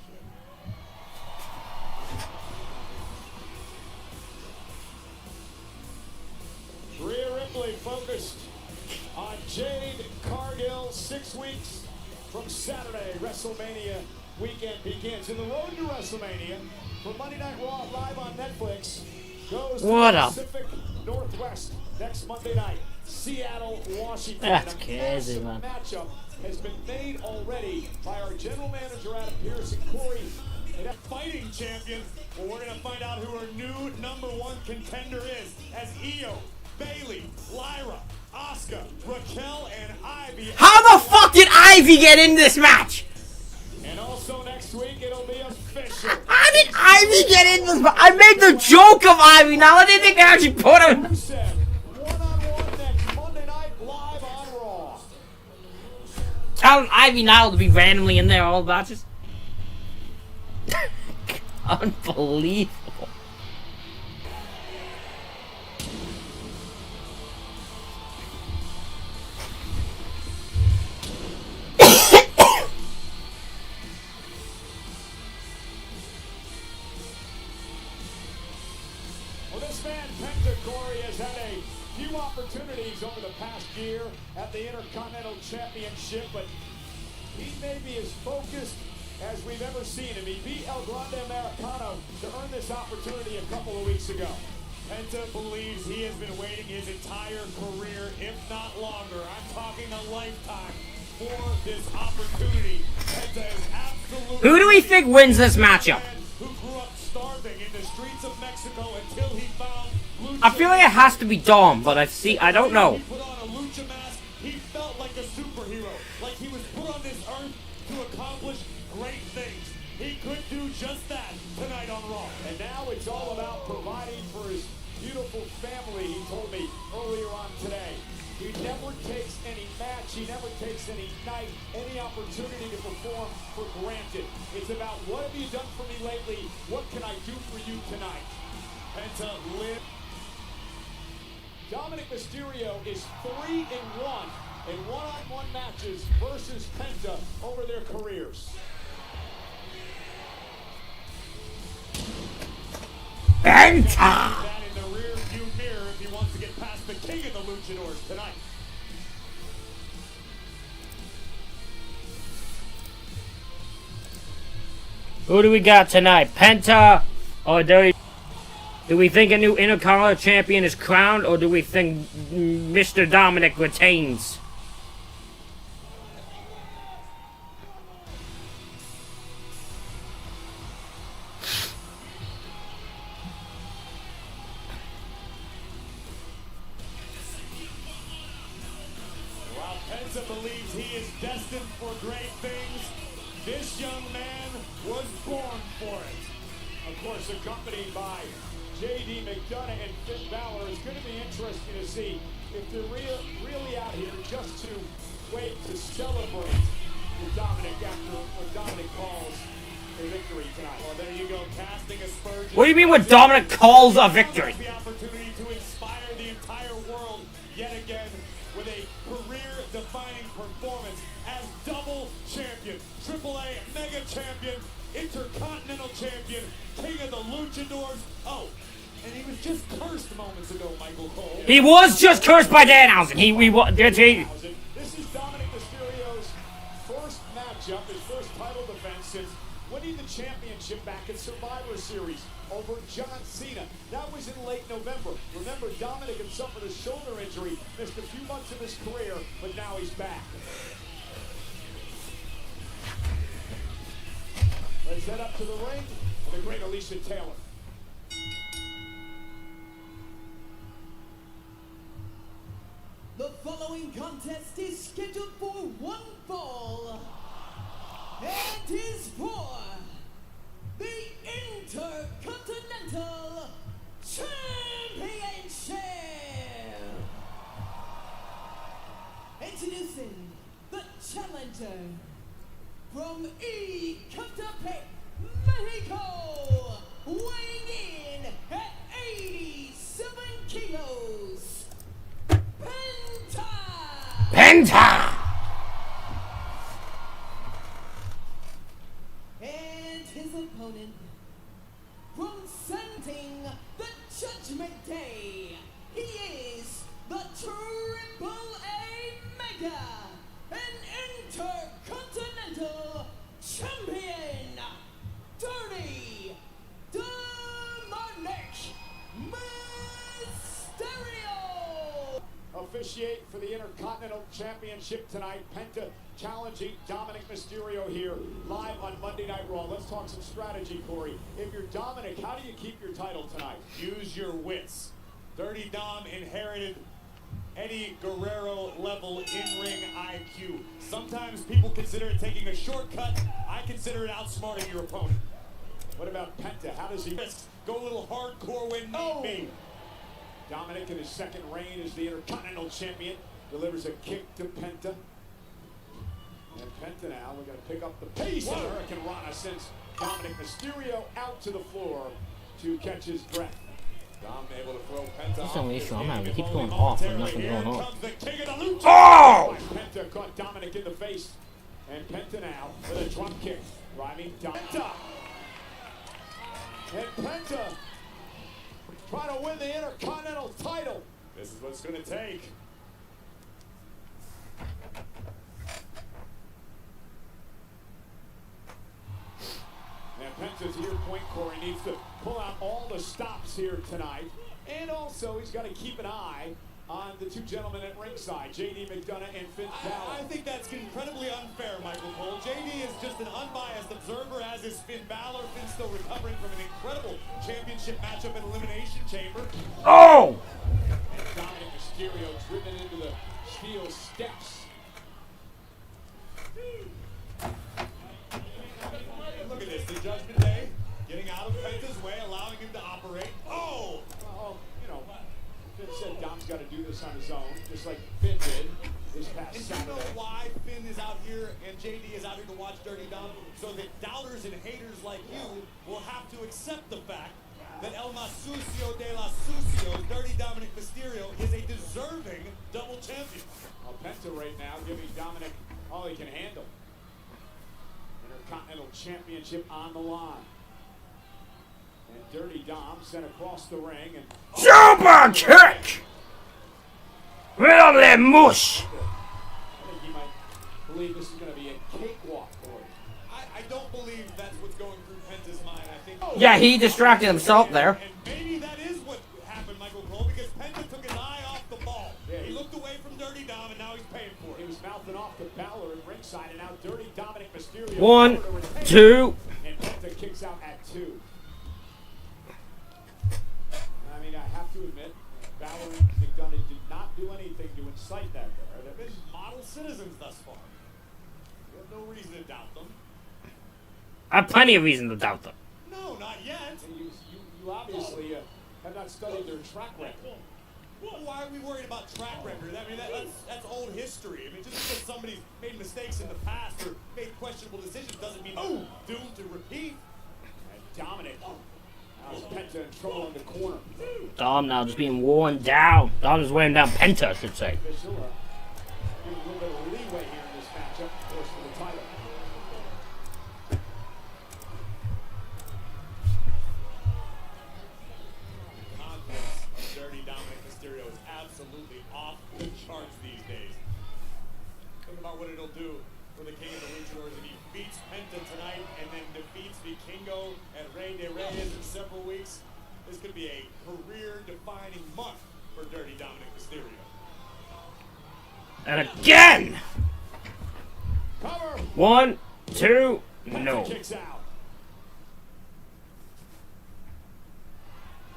Rhea Ripley focused on Jade Cargill. 6 weeks from Saturday, WrestleMania weekend begins. And the road to WrestleMania for Monday Night Raw live on Netflix goes to the Pacific Northwest next Monday night. Seattle, Washington. That's And a crazy, massive man. matchup has been made already by our general manager Adam Pearce and Corey. And Fighting champion. Well, we're going to find out who our new #1 contender is as Io, Bailey, Lyra, Asuka, Raquel, and Ivy. How the fuck did Ivy get in this match? And also next week it'll be official. How did Ivy get in this match? I made the joke of Ivy. Now I didn't think they actually put him. One-on-one next Monday night live on Raw. Telling Ivy now to be randomly in there all the matches. Unbelievable. Well, this man, Penta Corey, has had a few opportunities over the past year at the Intercontinental Championship, but he may be as focused as we've ever seen him. He beat El Grande Americano to earn this opportunity a couple of weeks ago. Penta believes he has been waiting his entire career, if not longer. I'm talking a lifetime for this opportunity. Penta is absolutely... Who do we think wins this matchup? ...who grew up starving in the streets of Mexico until he found lucha. I feel like it has to be Dom, but I don't know. He put on a lucha mask. He felt like a superhero, like he was put on this earth to accomplish great things. He could do just that tonight on Raw. And now it's all about providing for his beautiful family, he told me earlier on today. He never takes any match, he never takes any night, any opportunity to perform for granted. It's about, what have you done for me lately? What can I do for you tonight? Penta live. Dominic Mysterio is 3-1 in one-on-one matches versus Penta over their careers. Penta! That in the rear view mirror if he wants to get past the king of the luchadors tonight. Who do we got tonight? Penta? Or do we think a new Intercontinental Champion is crowned? Or do we think Mr. Dominic retains? While Penta believes he is destined for great things. This young man was born for it. Of course, accompanied by J.D. McDonough and Finn Balor. It's going to be interesting to see if they're really out here just to wait to celebrate with Dominic after what Dominic calls a victory tonight. Well, there you go, casting aspersions. What do you mean what Dominic calls a victory? The opportunity to inspire the entire world yet again with a career-defining performance as double champion, AAA Mega Champion, Intercontinental Champion, King of the Luchadors. Oh, and he was just cursed moments ago, Michael Cole. He was just cursed by Danhausen. He This is Dominic Mysterio's first matchup, his first title defense since winning the championship back at Survivor Series over John Cena. That was in late November. Remember, Dominic had suffered a shoulder injury, missed a few months of his career, but now he's back. Let's head up to the ring with the great Alicia Taylor. The following contest is scheduled for one fall. And is for the Intercontinental Championship. Introducing the challenger from Ecatepec, Mexico, weighing in at 87 kilos, Penta! And his opponent, representing the Judgment Day, he is the Triple A Mega and Intercontinental Champion, Dirty Dominic Mysterio. Officiate for the Intercontinental Championship tonight. Penta challenging Dominic Mysterio here live on Monday Night Raw. Let's talk some strategy, Corey. If you're Dominic, how do you keep your title tonight? Use your wits. Dirty Dom inherited Eddie Guerrero level in-ring IQ. Sometimes people consider it taking a shortcut. I consider it outsmarting your opponent. What about Penta? How does he go a little hardcore when need be? Dominic in his second reign as the Intercontinental Champion delivers a kick to Penta. And Penta now, we're going to pick up the pace of Hurricane Rana, sends Dominic Mysterio out to the floor to catch his breath. Dom able to throw Penta. That's the only issue I'm having. It keeps going off and nothing going on. Oh! Penta caught Dominic in the face. And Penta now with a drop kick. Driving Penta. And Penta trying to win the Intercontinental title. This is what it's going to take. And Penta, to your point, Corey, needs to pull out all the stops here tonight. And also, he's got to keep an eye on the two gentlemen at ringside, J.D. McDonough and Finn Balor. I think that's incredibly unfair, Michael Cole. J.D. is just an unbiased observer, as is Finn Balor. Finn's still recovering from an incredible championship matchup in Elimination Chamber. Oh! And Dominic Mysterio driven into the steel steps. Look at this, the Judgment Day getting out of Penta's way, allowing him to operate. Oh! Well, you know, Finn said Dom's got to do this on his own, just like Finn did this past And Saturday. you know why Finn is out here and JD is out here to watch Dirty Dom? So that doubters and haters like you will have to accept the fact that El Más Sucio de la Sucio, Dirty Dominic Mysterio, is a deserving double champion. Well, Penta right now giving Dominic all he can handle. Intercontinental Championship on the line. And Dirty Dom sent across the ring and Super kick! Really mush! I think you might believe this is going to be a cakewalk for him. I don't believe that's what's going through Penta's mind. I think. Yeah, he distracted himself there. And maybe that is what happened, Michael Cole, because Penta took his eye off the ball. Yeah, he looked away from Dirty Dom, and now he's paying for it. He was mouthing off to Balor at ringside, and now Dirty Dominic Mysterio. 1, 2. And Penta kicks out at 2. I mean, I have to admit, Balor and McDonough did not do anything to incite that there. This model citizens thus far. We have no reason to doubt them. I have plenty of reason to doubt them. No, not yet. You obviously have not studied their track record. Well, why are we worried about track record? I mean, that's old history. I mean, just because somebody's made mistakes in the past or made questionable decisions doesn't mean doomed to repeat. And Dominic. Now Penta in trouble in the corner. Dom now just being worn down. Dom is wearing down Penta, I should say. Official, give a little bit of leeway here in this matchup, of course, for the title. Confidence of Dirty Dominic Mysterio is absolutely off the charts these days. Think about what it'll do for the King of the Luchadors if he beats Penta tonight and then defeats Vikingo and Rey de Reyes in several weeks. This could be a career-defining month for Dirty Dominic Mysterio. And again! Cover. 1, 2, Penta no. kicks out.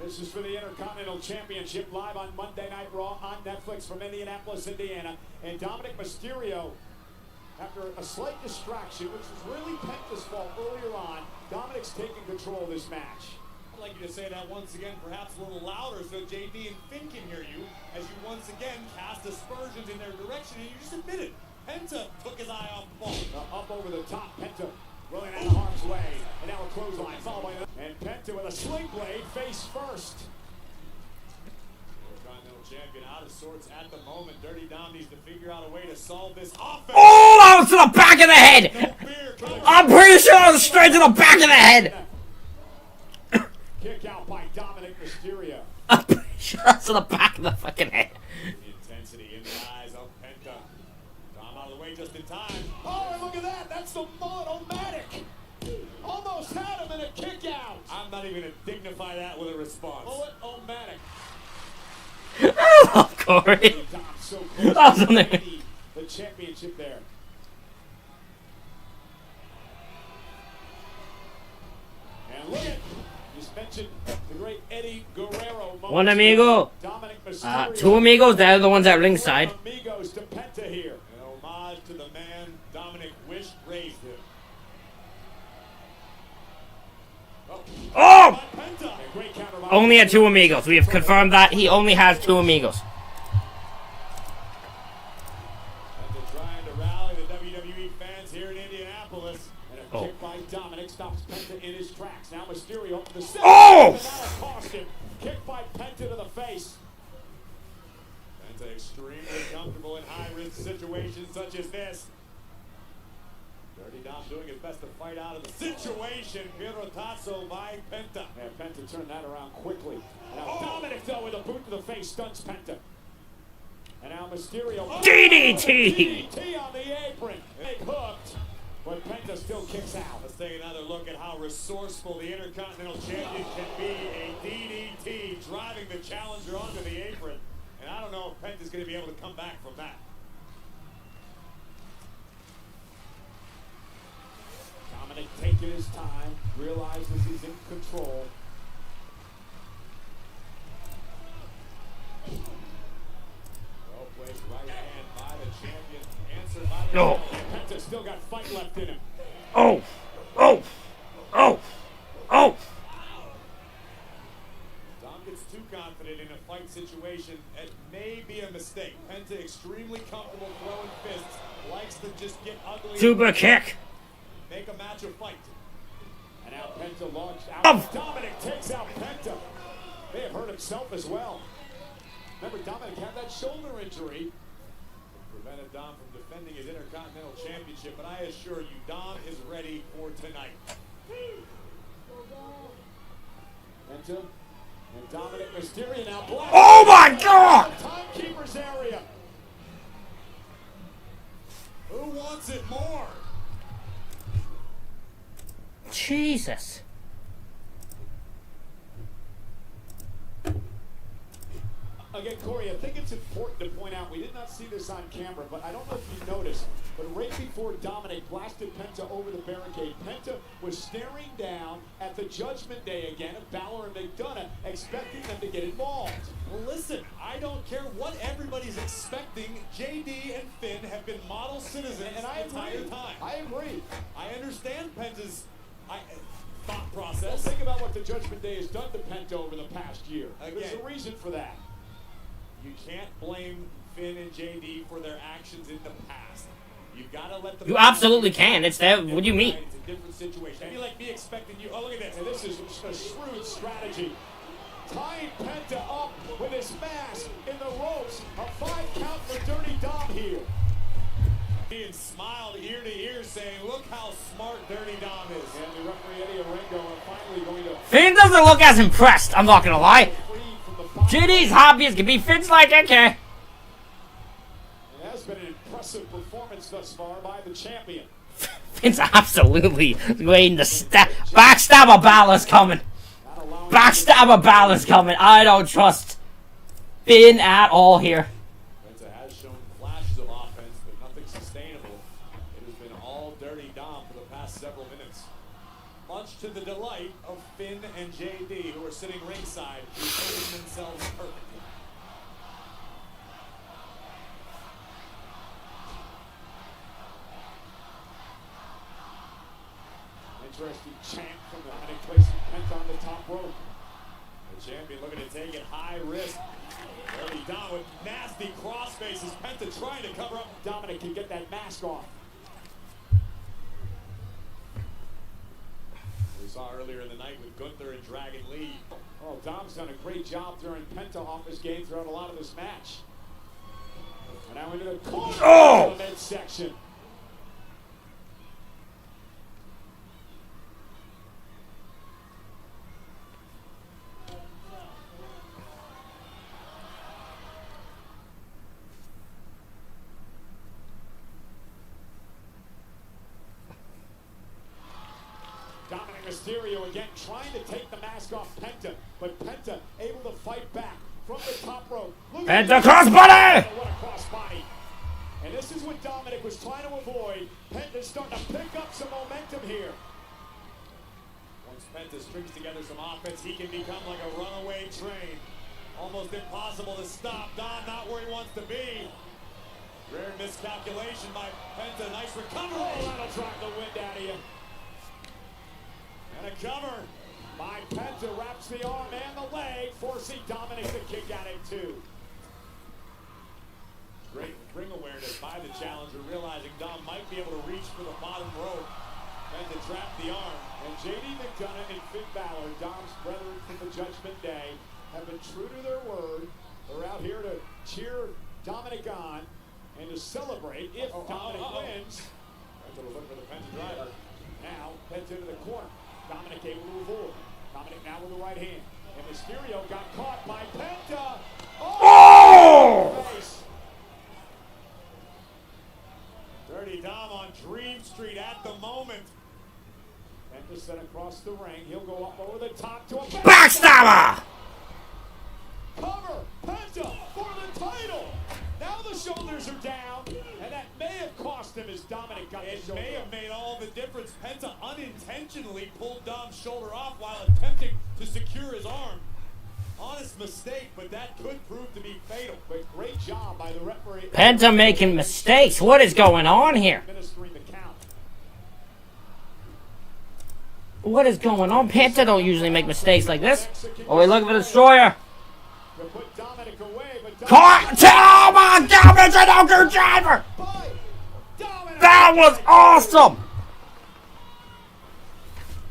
This is for the Intercontinental Championship live on Monday Night Raw on Netflix from Indianapolis, Indiana. And Dominic Mysterio, after a slight distraction, which was really Penta's fault earlier on, Dominic's taking control of this match. I'd like you to say that once again, perhaps a little louder so JD and Finn can hear you as you once again cast aspersions in their direction and you just admitted Penta took his eye off the ball. Up over the top, Penta rolling out of harm's way. And now a clothesline followed by and Penta with a sling blade face first. Intercontinental champion out of sorts at the moment. Dirty Dom needs to figure out a way to solve this offense. Oh, that was to the back of the head! I'm pretty sure it was straight to the back of the head! Kick out by Dominic Mysterio. I'm pretty sure that's to the back of the fucking head. The intensity in the eyes of Penta. Dom out of the way just in time. Oh, and look at that! That's the Mullet-O-Matic! Almost had him in a kick out! I'm not even going to dignify that with a response. Mullet-O-Matic. I love Corey. Dom so That close was to amazing. the championship there. And look at, just mentioned the great Eddie Guerrero. One amigo. Dominic Mysterio. 2 amigos, they're the ones at ringside. Amigos to Penta here. An homage to the man Dominic wished raised him. Oh! Penta. Great counter by Only at 2 amigos. We have confirmed that he only has 2 amigos. Penta trying to rally the WWE fans here in Indianapolis. And a kick by Dominic stops Penta in his tracks. Now Mysterio up the center. Oh! And that'll cost him. Kick by Penta to the face. Penta extremely comfortable in high-risk situations such as this. Dirty Dom doing his best to fight out of the situation. Pierotazo by Penta. And Penta turned that around quickly. Now Dominic, though, with a boot to the face, stuns Penta. And now Mysterio. DDT! DDT on the apron. Big hooked. But Penta still kicks out. Let's take another look at how resourceful the Intercontinental Champion can be. A DDT driving the challenger onto the apron. And I don't know if Penta's going to be able to come back from that. Dominic taking his time, realizes he's in control. Well placed right hand by the champion. Answered by the No. Penta still got fight left in him. Oh! Oh! Oh! Oh! Dom gets too confident in a fight situation. It may be a mistake. Penta extremely comfortable throwing fists. Likes to just get ugly. Super kick! Make a match or fight. And now Penta launched out. Oh. Dominic takes out Penta. May have hurt himself as well. Remember, Dominic had that shoulder injury. Prevented Dom from defending his Intercontinental Championship, but I assure you, Dom is ready for tonight. Penta and Dominic Mysterio now black. Oh my God! Timekeeper's area. Who wants it more? Jesus. Again, Corey, I think it's important to point out, we did not see this on camera, but I don't know if you noticed, but right before Dominic blasted Penta over the barricade, Penta was staring down at the Judgment Day again of Balor and McDonough, expecting them to get involved. Well, listen, I don't care what everybody's expecting. JD and Finn have been model citizens And I the entire agree. time. I agree. I understand Penta's thought Well, process. think about what the Judgment Day has done to Penta over the past year. There's Again. a reason for that. You can't blame Finn and JD for their actions in the past. You've got to let them. You absolutely can. It's that. What do you mean? It's a different situation. It'd be like me expecting you. Oh, look at this. And this is a shrewd strategy. Tying Penta up with his mask in the ropes. A 5 count for Dirty Dom here. And smiled ear to ear, saying, "Look how smart Dirty Dom is." And the referee Eddie Orengo are finally going to Finn doesn't look as impressed. I'm not gonna lie. free from the bottom. JD's hobbies can be Finn's like, okay. It has been an impressive performance thus far by the champion. Finn's absolutely waiting to backstabber Balor's coming. Backstabber Balor's coming. I don't trust Finn at all here. Penta has shown flashes of offense, but nothing sustainable. It has been all Dirty Dom for the past several minutes. Much to the delight of Finn and JD, who are sitting ringside, holding themselves perfectly. Interesting chant from the Dominic placing Penta on the top rope. The champion looking to take it high risk. Dirty Dom with nasty cross faces. Penta trying to cover up. Dominic can get that mask off. We saw earlier in the night with Gunther and Dragon Lee. Oh, Dom's done a great job throwing Penta off his game throughout a lot of this match. And now into the corner of the midsection. Dominic Mysterio again trying to take the mask off Penta, but Penta able to fight back from the top rope. Look at Penta crossbody! What a crossbody! And this is what Dominic was trying to avoid. Penta's starting to pick up some momentum here. Once Penta strings together some offense, he can become like a runaway train. Almost impossible to stop. Dom not where he wants to be. Rare miscalculation by Penta. Nice recovery. Oh, that'll drive the wind out of you. And a cover. By Penta wraps the arm and the leg, forcing Dominic to kick at it too. Great ring awareness by the challenger, realizing Dom might be able to reach for the bottom rope. Penta trapped the arm. And JD McDonough and Finn Balor, Dom's brethren from the Judgment Day, have been true to their word. They're out here to cheer Dominic on and to celebrate if Dominic wins. Penta will look for the Penta driver. Now, Penta into the corner. Dominic able to avoid. Dominic now with the right hand. And Mysterio got caught by Penta. Oh! Face. Dirty Dom on Dream Street at the moment. Penta sent across the ring. He'll go up over the top to a Backstabber! Cover Penta for the title. Now the shoulders are down, and that may have cost him as Dominic got It the shoulder. may have made all the difference. Penta unintentionally pulled Dom's shoulder off while attempting to secure his arm. Honest mistake, but that could prove to be fatal. But great job by the referee. Penta making mistakes. What is going on here? Administering the count. What is going on? Penta don't usually make mistakes like this. Oh, we're looking for the destroyer. To put Dominic away, but Caught! Oh my God! It's an ogre driver! by Dominic. That was awesome!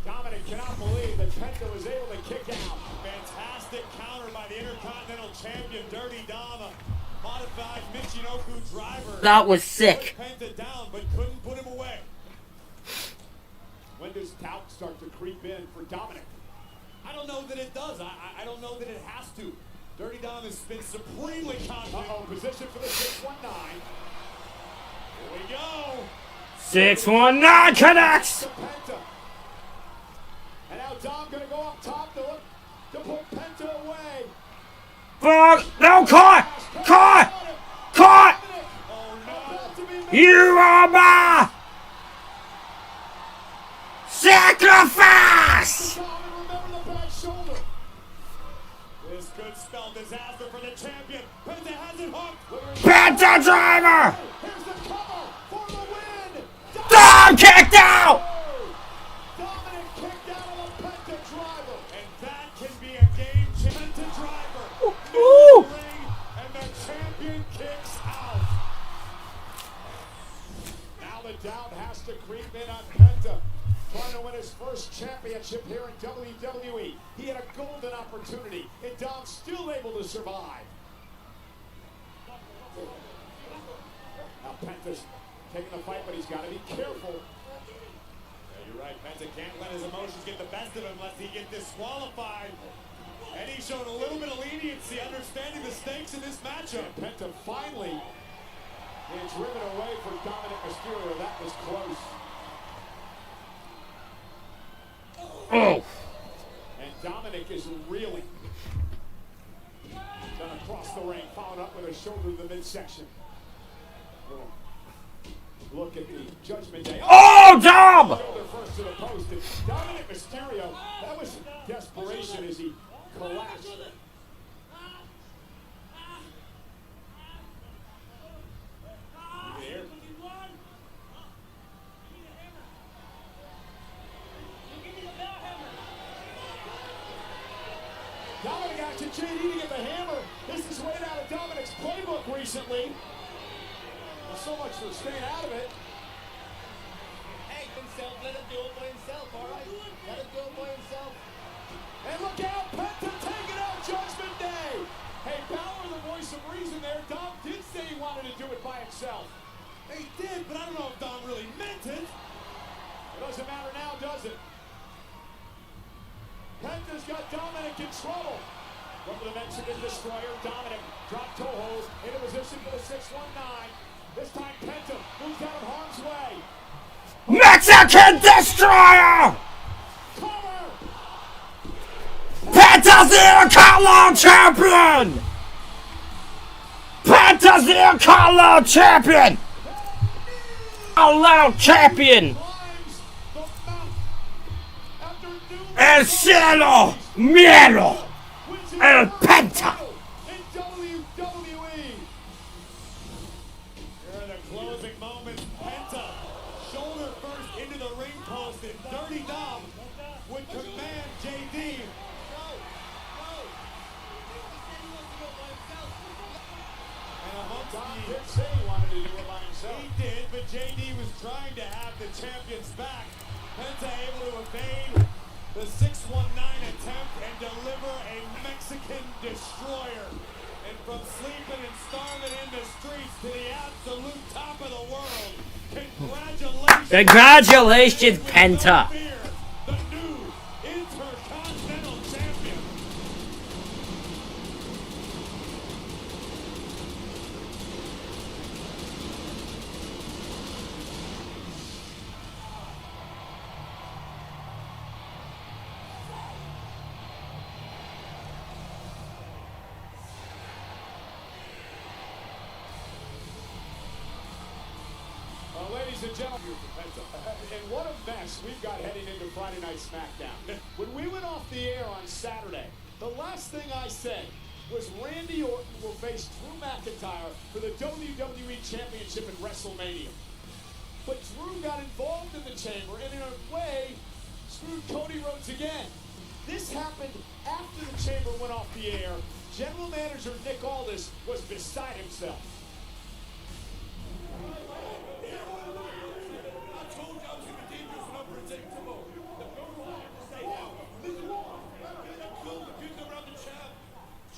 Dominic cannot believe that Penta was able to kick out. Fantastic counter by the Intercontinental Champion, Dirty Dom. A modified Michinoku driver. That was sick. Put Penta down, but couldn't put him away. When does doubt start to creep in for Dominic? I don't know that it does. I don't know that it has to. Dirty Dom has been supremely confident. Uh-oh, position for the 619. Here we go. 619 connects! To Penta. And now Dom gonna go up top to put Penta away. fuck? No, caught! Caught! Caught! You are my sacrifice! This could spell disaster for the champion. Penta has it hooked. Penta driver! Here's the cover for the win. I'm kicked out! Dominic kicked out of a Penta driver. And that can be a game changer. Penta driver. Ooh. Ring, and the champion kicks out. Now the doubt has to creep in on Penta. Trying to win his first championship here in WWE. He had a golden opportunity, and Dom's still able to survive. Now Penta's taking the fight, but he's got to be careful. Yeah, you're right. Penta can't let his emotions get the best of him unless he gets disqualified. And he's shown a little bit of leniency, understanding the stakes in this matchup. And Penta finally being driven away from Dominic Mysterio. That was close. Oh! And Dominic is reeling. Done across the ring, followed up with a shoulder to the midsection. Look at the Judgment Day. Oh, Dom! Shoulder first to the post. And Dominic Mysterio, that was desperation as he collapsed. You hear? Dominic asked JD to get the hammer. This is right out of Dominic's playbook recently. Well, so much for staying out of it. Hey, himself, let him do it by himself, all right? Let him do it by himself. And look out, Penta taking out Judgment Day. Hey, Balor, the voice of reason there. Dom did say he wanted to do it by himself. He did, but I don't know if Dom really meant it. It doesn't matter now, does it? Penta's got Dominic in trouble. Look at the Mexican Destroyer. Dominic dropped toe hold into position for the 619. This time Penta moves out of harm's way. Mexican Destroyer! Cover! Penta's the Intercontinental Champion! Penta's the Intercontinental Champion! Intercontinental Champion! El cielo miedo! El Penta! In WWE! Here are the closing moments. Penta, shoulder first into the ring post, and Dirty Dom would command JD. And amongst Dom did say he wanted to do it by himself. He did, but JD was trying to have the champion's back. Penta able to evade the 619 attempt and deliver a Mexican destroyer. And from sleeping and starving in the streets to the absolute top of the world, congratulations! Congratulations, Penta! The new Intercontinental Champion! Ladies and gentlemen, and what a mess we've got heading into Friday Night SmackDown. When we went off the air on Saturday, the last thing I said was Randy Orton will face Drew McIntyre for the WWE Championship at WrestleMania. But Drew got involved in the chamber and in a way screwed Cody Rhodes again. This happened after the chamber went off the air. General Manager Nick Aldis was beside himself.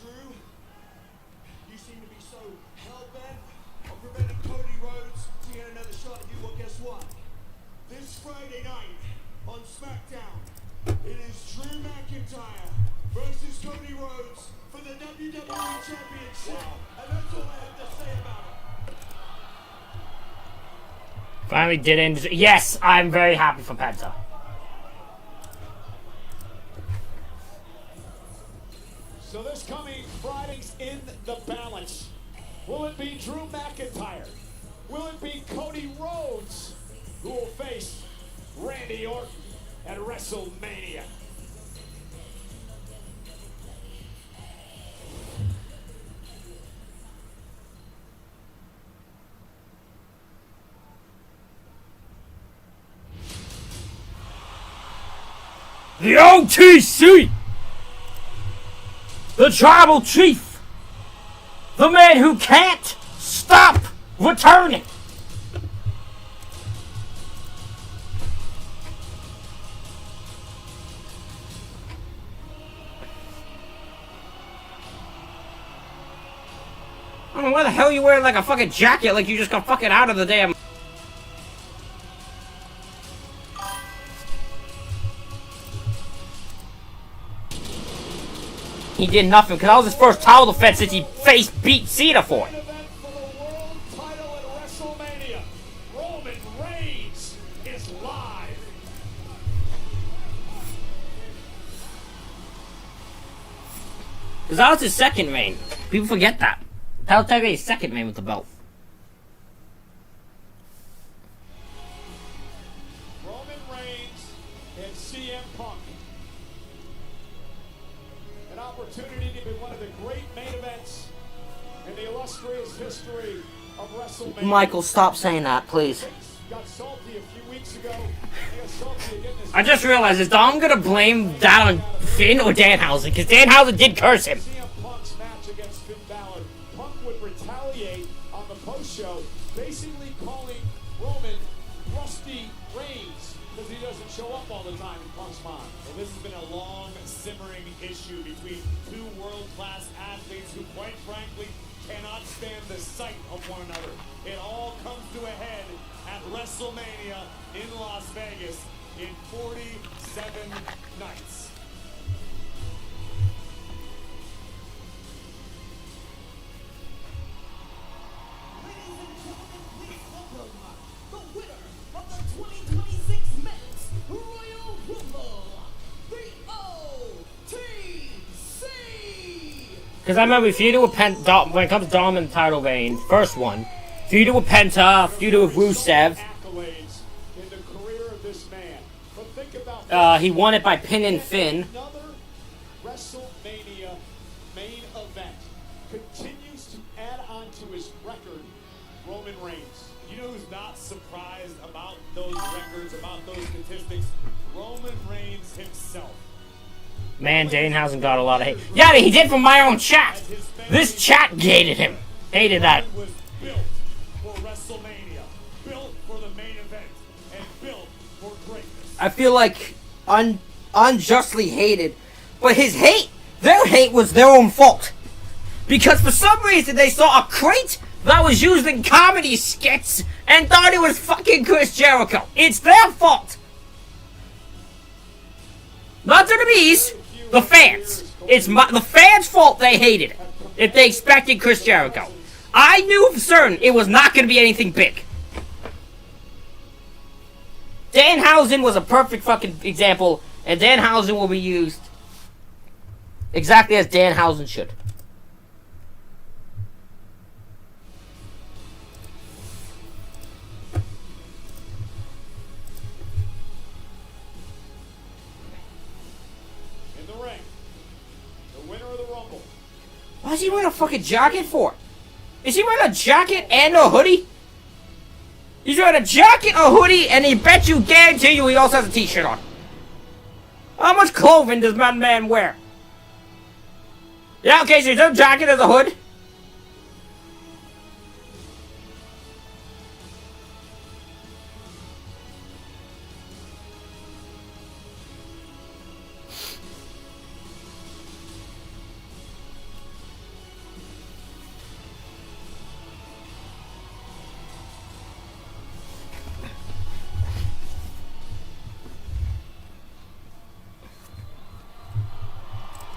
Drew, you seem to be so hell-bent on preventing Cody Rhodes to get another shot at you. Well, guess what? This Friday night on SmackDown, it is Drew McIntyre versus Cody Rhodes for the WWE Championship. And that's all I have to say about it. Finally did end. Yes, I'm very happy for Penta. So this coming Friday's in Will it be Drew McIntyre? Will it be Cody Rhodes who will face Randy Orton at WrestleMania? The OTC! The Tribal Chief! The man who can't stop returning! I don't know why the hell you wearing like a fucking jacket like you just got fucking out of the damn... He did nothing because that was his first title defense since he beat Cena for it. Roman Reigns is live. Because that was his second reign. People forget that. That was technically his second reign with the belt. Roman Reigns and CM Punk. An opportunity to be one of the great main events in the illustrious history of WrestleMania. Michael, stop saying that, please. Got salty a few weeks ago. He got salty again this I just realized is I'm gonna blame that on Finn or Danhausen, because Danhausen did curse him. CM Punk's match against Finn Balor. Punk would retaliate on the post-show, basically calling Roman Rusty Reigns because he doesn't show up all the time in Punk's mind. Well, this has been a long, simmering issue between two world-class athletes who, quite frankly, cannot stand the sight of one another. It all comes to a head at WrestleMania in Las Vegas in 47 nights. Ladies and gentlemen, please welcome the winner of the 2026 Men's Royal Rumble, the OTC. Because I remember feuded with Penta, when it comes to Dominant title reign, first one, feuded with Penta, feuded with Rusev. accolades in the career of this man. But think about He won it by pinning Finn. another WrestleMania main event continues to add on to his record. Roman Reigns. You know who's not surprised about those records, about those statistics? Roman Reigns himself. Man, Danhausen got a lot of hate. Yeah, he did from my own chat. This chat hated him. Hated that. Was built for WrestleMania, built for the main event, and built for greatness. I feel like unjustly hated, but their hate was their own fault. Because for some reason they saw a crate that was used in comedy skits and thought it was fucking Chris Jericho. It's their fault. Not WWE's, the fans. It's the fans' fault they hated it. If they expected Chris Jericho. I knew for certain it was not going to be anything big. Danhausen was a perfect fucking example, and Danhausen will be used exactly as Danhausen should. In the ring, the winner of the Rumble. Why is he wearing a fucking jacket for? Is he wearing a jacket and a hoodie? He's wearing a jacket, a hoodie, and he bet you guarantee you he also has a t-shirt on. How much clothing does that man wear? Yeah, okay, so he's a jacket as a hood.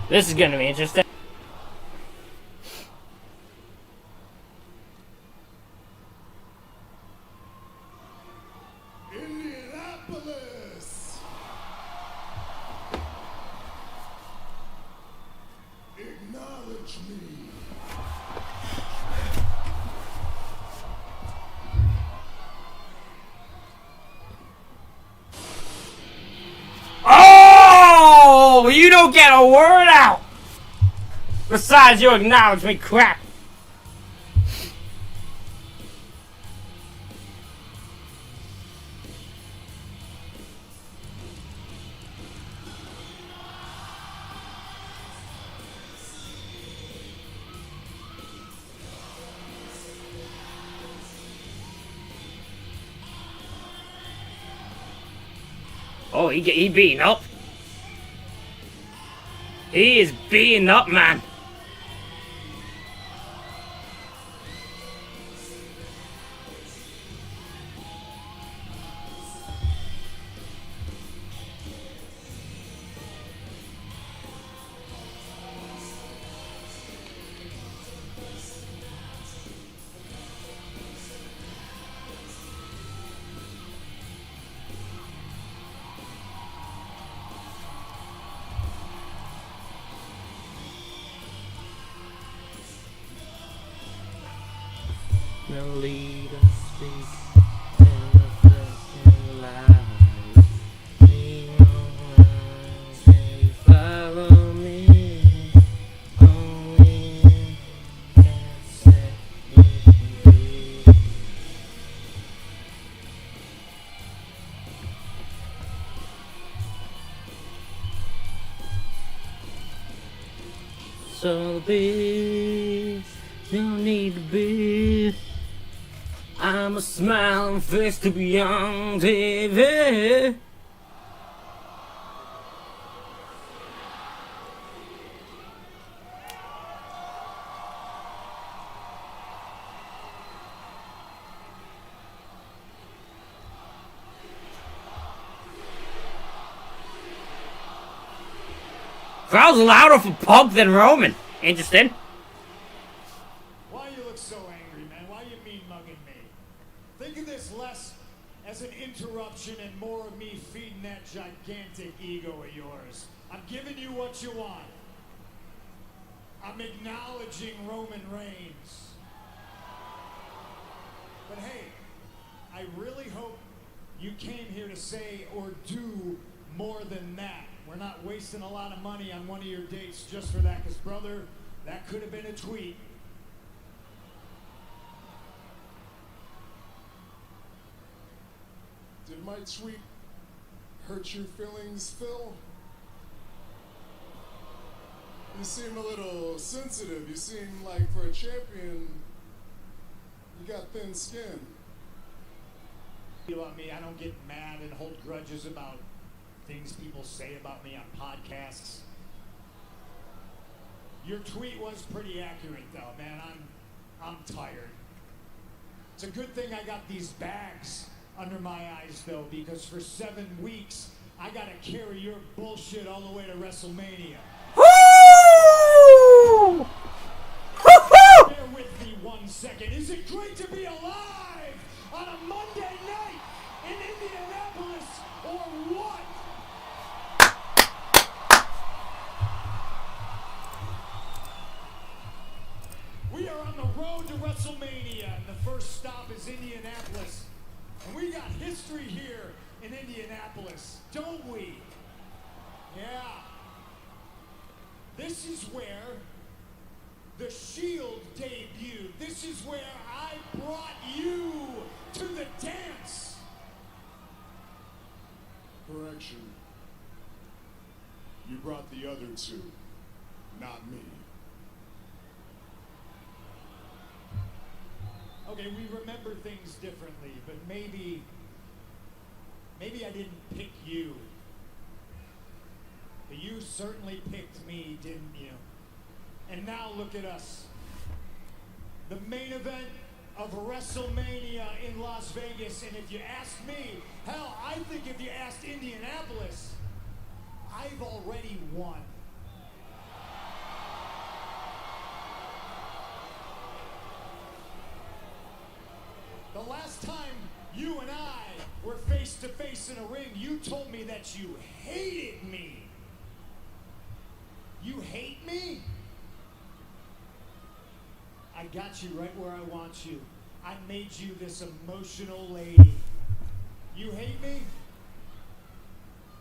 This is gonna be interesting. Indianapolis. Acknowledge me. but you don't get a word out. Besides your acknowledgement crap. Oh, he beating up. He is beating up, man. The leader speaks in the freaking light. They follow me. Only can set me free. So big, you need to be. I'm a smiling face to be on TV. Crowd's louder for Punk than Roman. Interesting. Why you look so angry, man? Why you mean mugging me? Think of this less as an interruption and more of me feeding that gigantic ego of yours. I'm giving you what you want. I'm acknowledging Roman Reigns. But hey, I really hope you came here to say or do more than that. We're not wasting a lot of money on one of your dates just for that, because brother, that could have been a tweet. Did my tweet hurt your feelings, Phil? You seem a little sensitive. You seem like for a champion, you got thin skin. On me, I don't get mad and hold grudges about things people say about me on podcasts. Your tweet was pretty accurate, though, man. I'm tired. It's a good thing I got these bags under my eyes, though, because for 7 weeks I gotta carry your bullshit all the way to WrestleMania. Woo! Bear with me 1 second. Is it great to be alive on a Monday night in Indianapolis, or what? We are on the road to WrestleMania, and the first stop is Indianapolis. And we got history here in Indianapolis, don't we? Yeah. This is where the Shield debuted. This is where I brought you to the dance. Correction. You brought the other two, not me. Okay, we remember things differently, but maybe I didn't pick you. But you certainly picked me, didn't you? And now look at us. The main event of WrestleMania in Las Vegas. And if you ask me, hell, I think if you asked Indianapolis, I've already won. The last time you and I were face to face in a ring, you told me that you hated me. You hate me? I got you right where I want you. I made you this emotional lady. You hate me?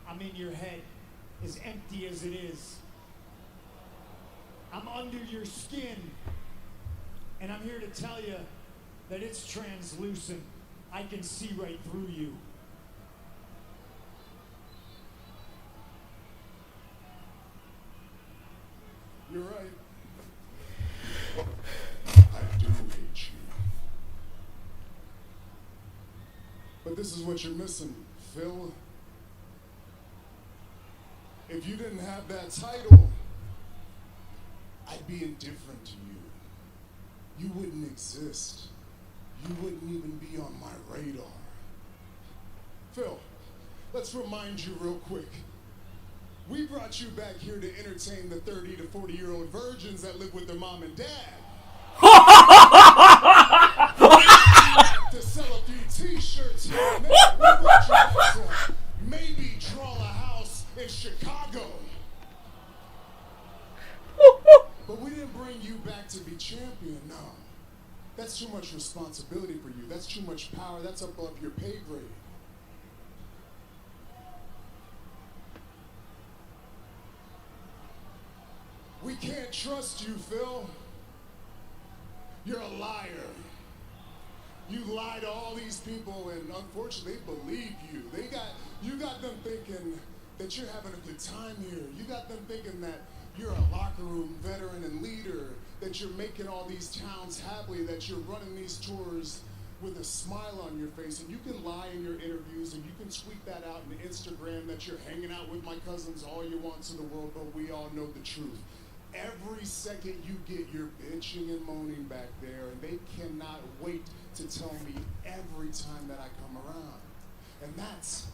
I'm in your head. as empty as it is. I'm under your skin, and I'm here to tell you that it's translucent. I can see right through you. You're right. I do hate you. But this is what you're missing, Phil. If you didn't have that title, I'd be indifferent to you. You wouldn't exist. You wouldn't even be on my radar. Phil, let's remind you real quick. We brought you back here to entertain the 30 to 40-year-old virgins that live with their mom and dad. To sell a few t-shirts here and there. We brought you back to maybe draw a house in Chicago. But we didn't bring you back to be champion, no. That's too much responsibility for you. That's too much power. That's above your pay grade. We can't trust you, Phil. You're a liar. You lie to all these people, and unfortunately, they believe you. You got them thinking that you're having a good time here. You got them thinking that you're a locker room veteran and leader, that you're making all these towns happy, that you're running these tours with a smile on your face. And you can lie in your interviews, and you can tweet that out on Instagram that you're hanging out with my cousins all you want to the world, but we all know the truth. Every second you get, you're bitching and moaning back there, and they cannot wait to tell me every time that I come around. And that's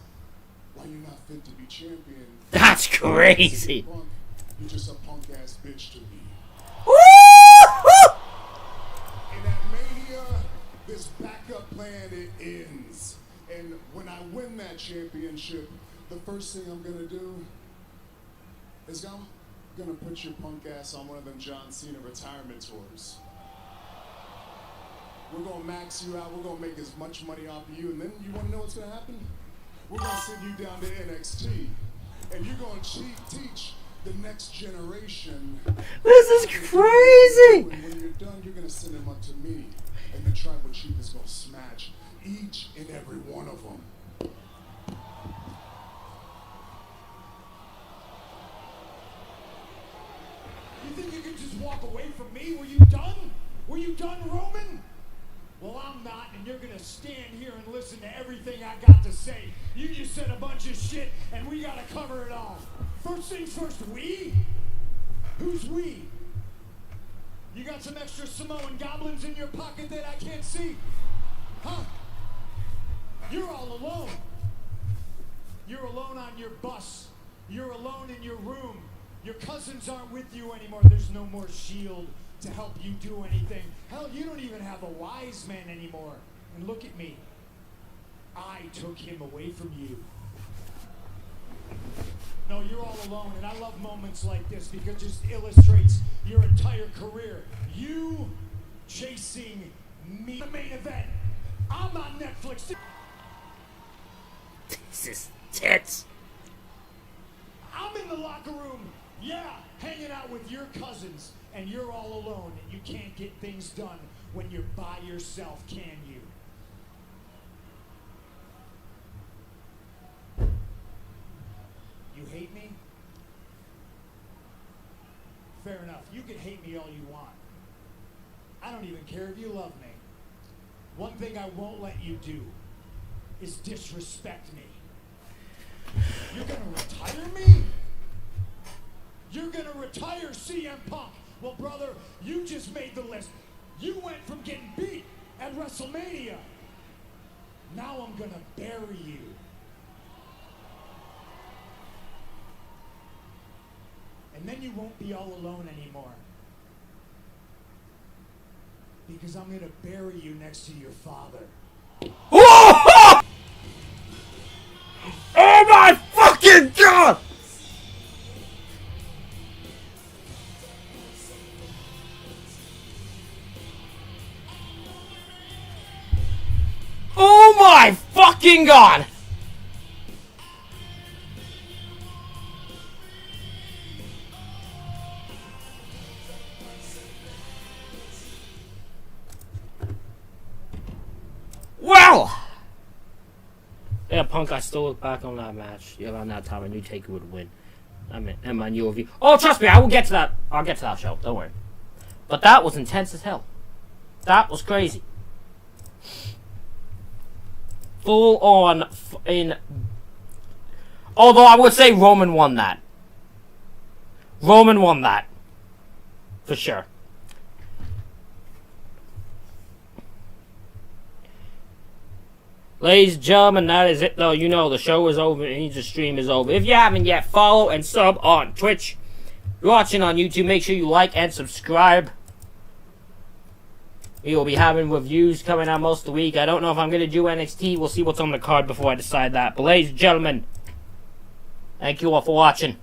why you're not fit to be champion. That's crazy. You're just a punk-ass bitch to me. Woo! And at Mania, this backup plan, it ends. And when I win that championship, the first thing I'm gonna do is I'm gonna put your punk ass on one of them John Cena retirement tours. We're gonna max you out, we're gonna make as much money off of you, and then you wanna know what's gonna happen? We're gonna send you down to NXT, and you're gonna teach the next generation. This is crazy! And when you're done, you're gonna send them up to me, and the Tribal Chief is gonna smash each and every one of them. You think you could just walk away from me? Were you done? Were you done, Roman? Well, I'm not, and you're gonna stand here and listen to everything I got to say. You just said a bunch of shit, and we gotta cover it all. First things first, we? Who's we? You got some extra Samoan goblins in your pocket that I can't see? Huh? You're all alone. You're alone on your bus. You're alone in your room. Your cousins aren't with you anymore. There's no more shield to help you do anything. Hell, you don't even have a wise man anymore. And look at me. I took him away from you. No, you're all alone, and I love moments like this because it just illustrates your entire career. You chasing me. The main event. I'm on Netflix. This is tits. I'm in the locker room. Yeah, hanging out with your cousins, and you're all alone, and you can't get things done when you're by yourself, can you? You hate me? Fair enough. You can hate me all you want. I don't even care if you love me. One thing I won't let you do is disrespect me. You're gonna retire me? You're gonna retire CM Punk. Well, brother, you just made the list. You went from getting beat at WrestleMania. Now I'm gonna bury you. And then you won't be all alone anymore. Because I'm gonna bury you next to your father. Oh my fucking god! Oh my fucking god! hell! Yeah, Punk, I still look back on that match. Yeah, around that time, I knew Taker would win. I mean, and my new review. Oh, trust me, I will get to that. I'll get to that show. Don't worry. But that was intense as hell. That was crazy. Full on in. Although I would say Roman won that. Roman won that. For sure. Ladies and gentlemen, that is it though. You know the show is over and the stream is over. If you haven't yet, follow and sub on Twitch. If you're watching on YouTube, make sure you like and subscribe. We will be having reviews coming out most of the week. I don't know if I'm going to do NXT. We'll see what's on the card before I decide that. But ladies and gentlemen, thank you all for watching.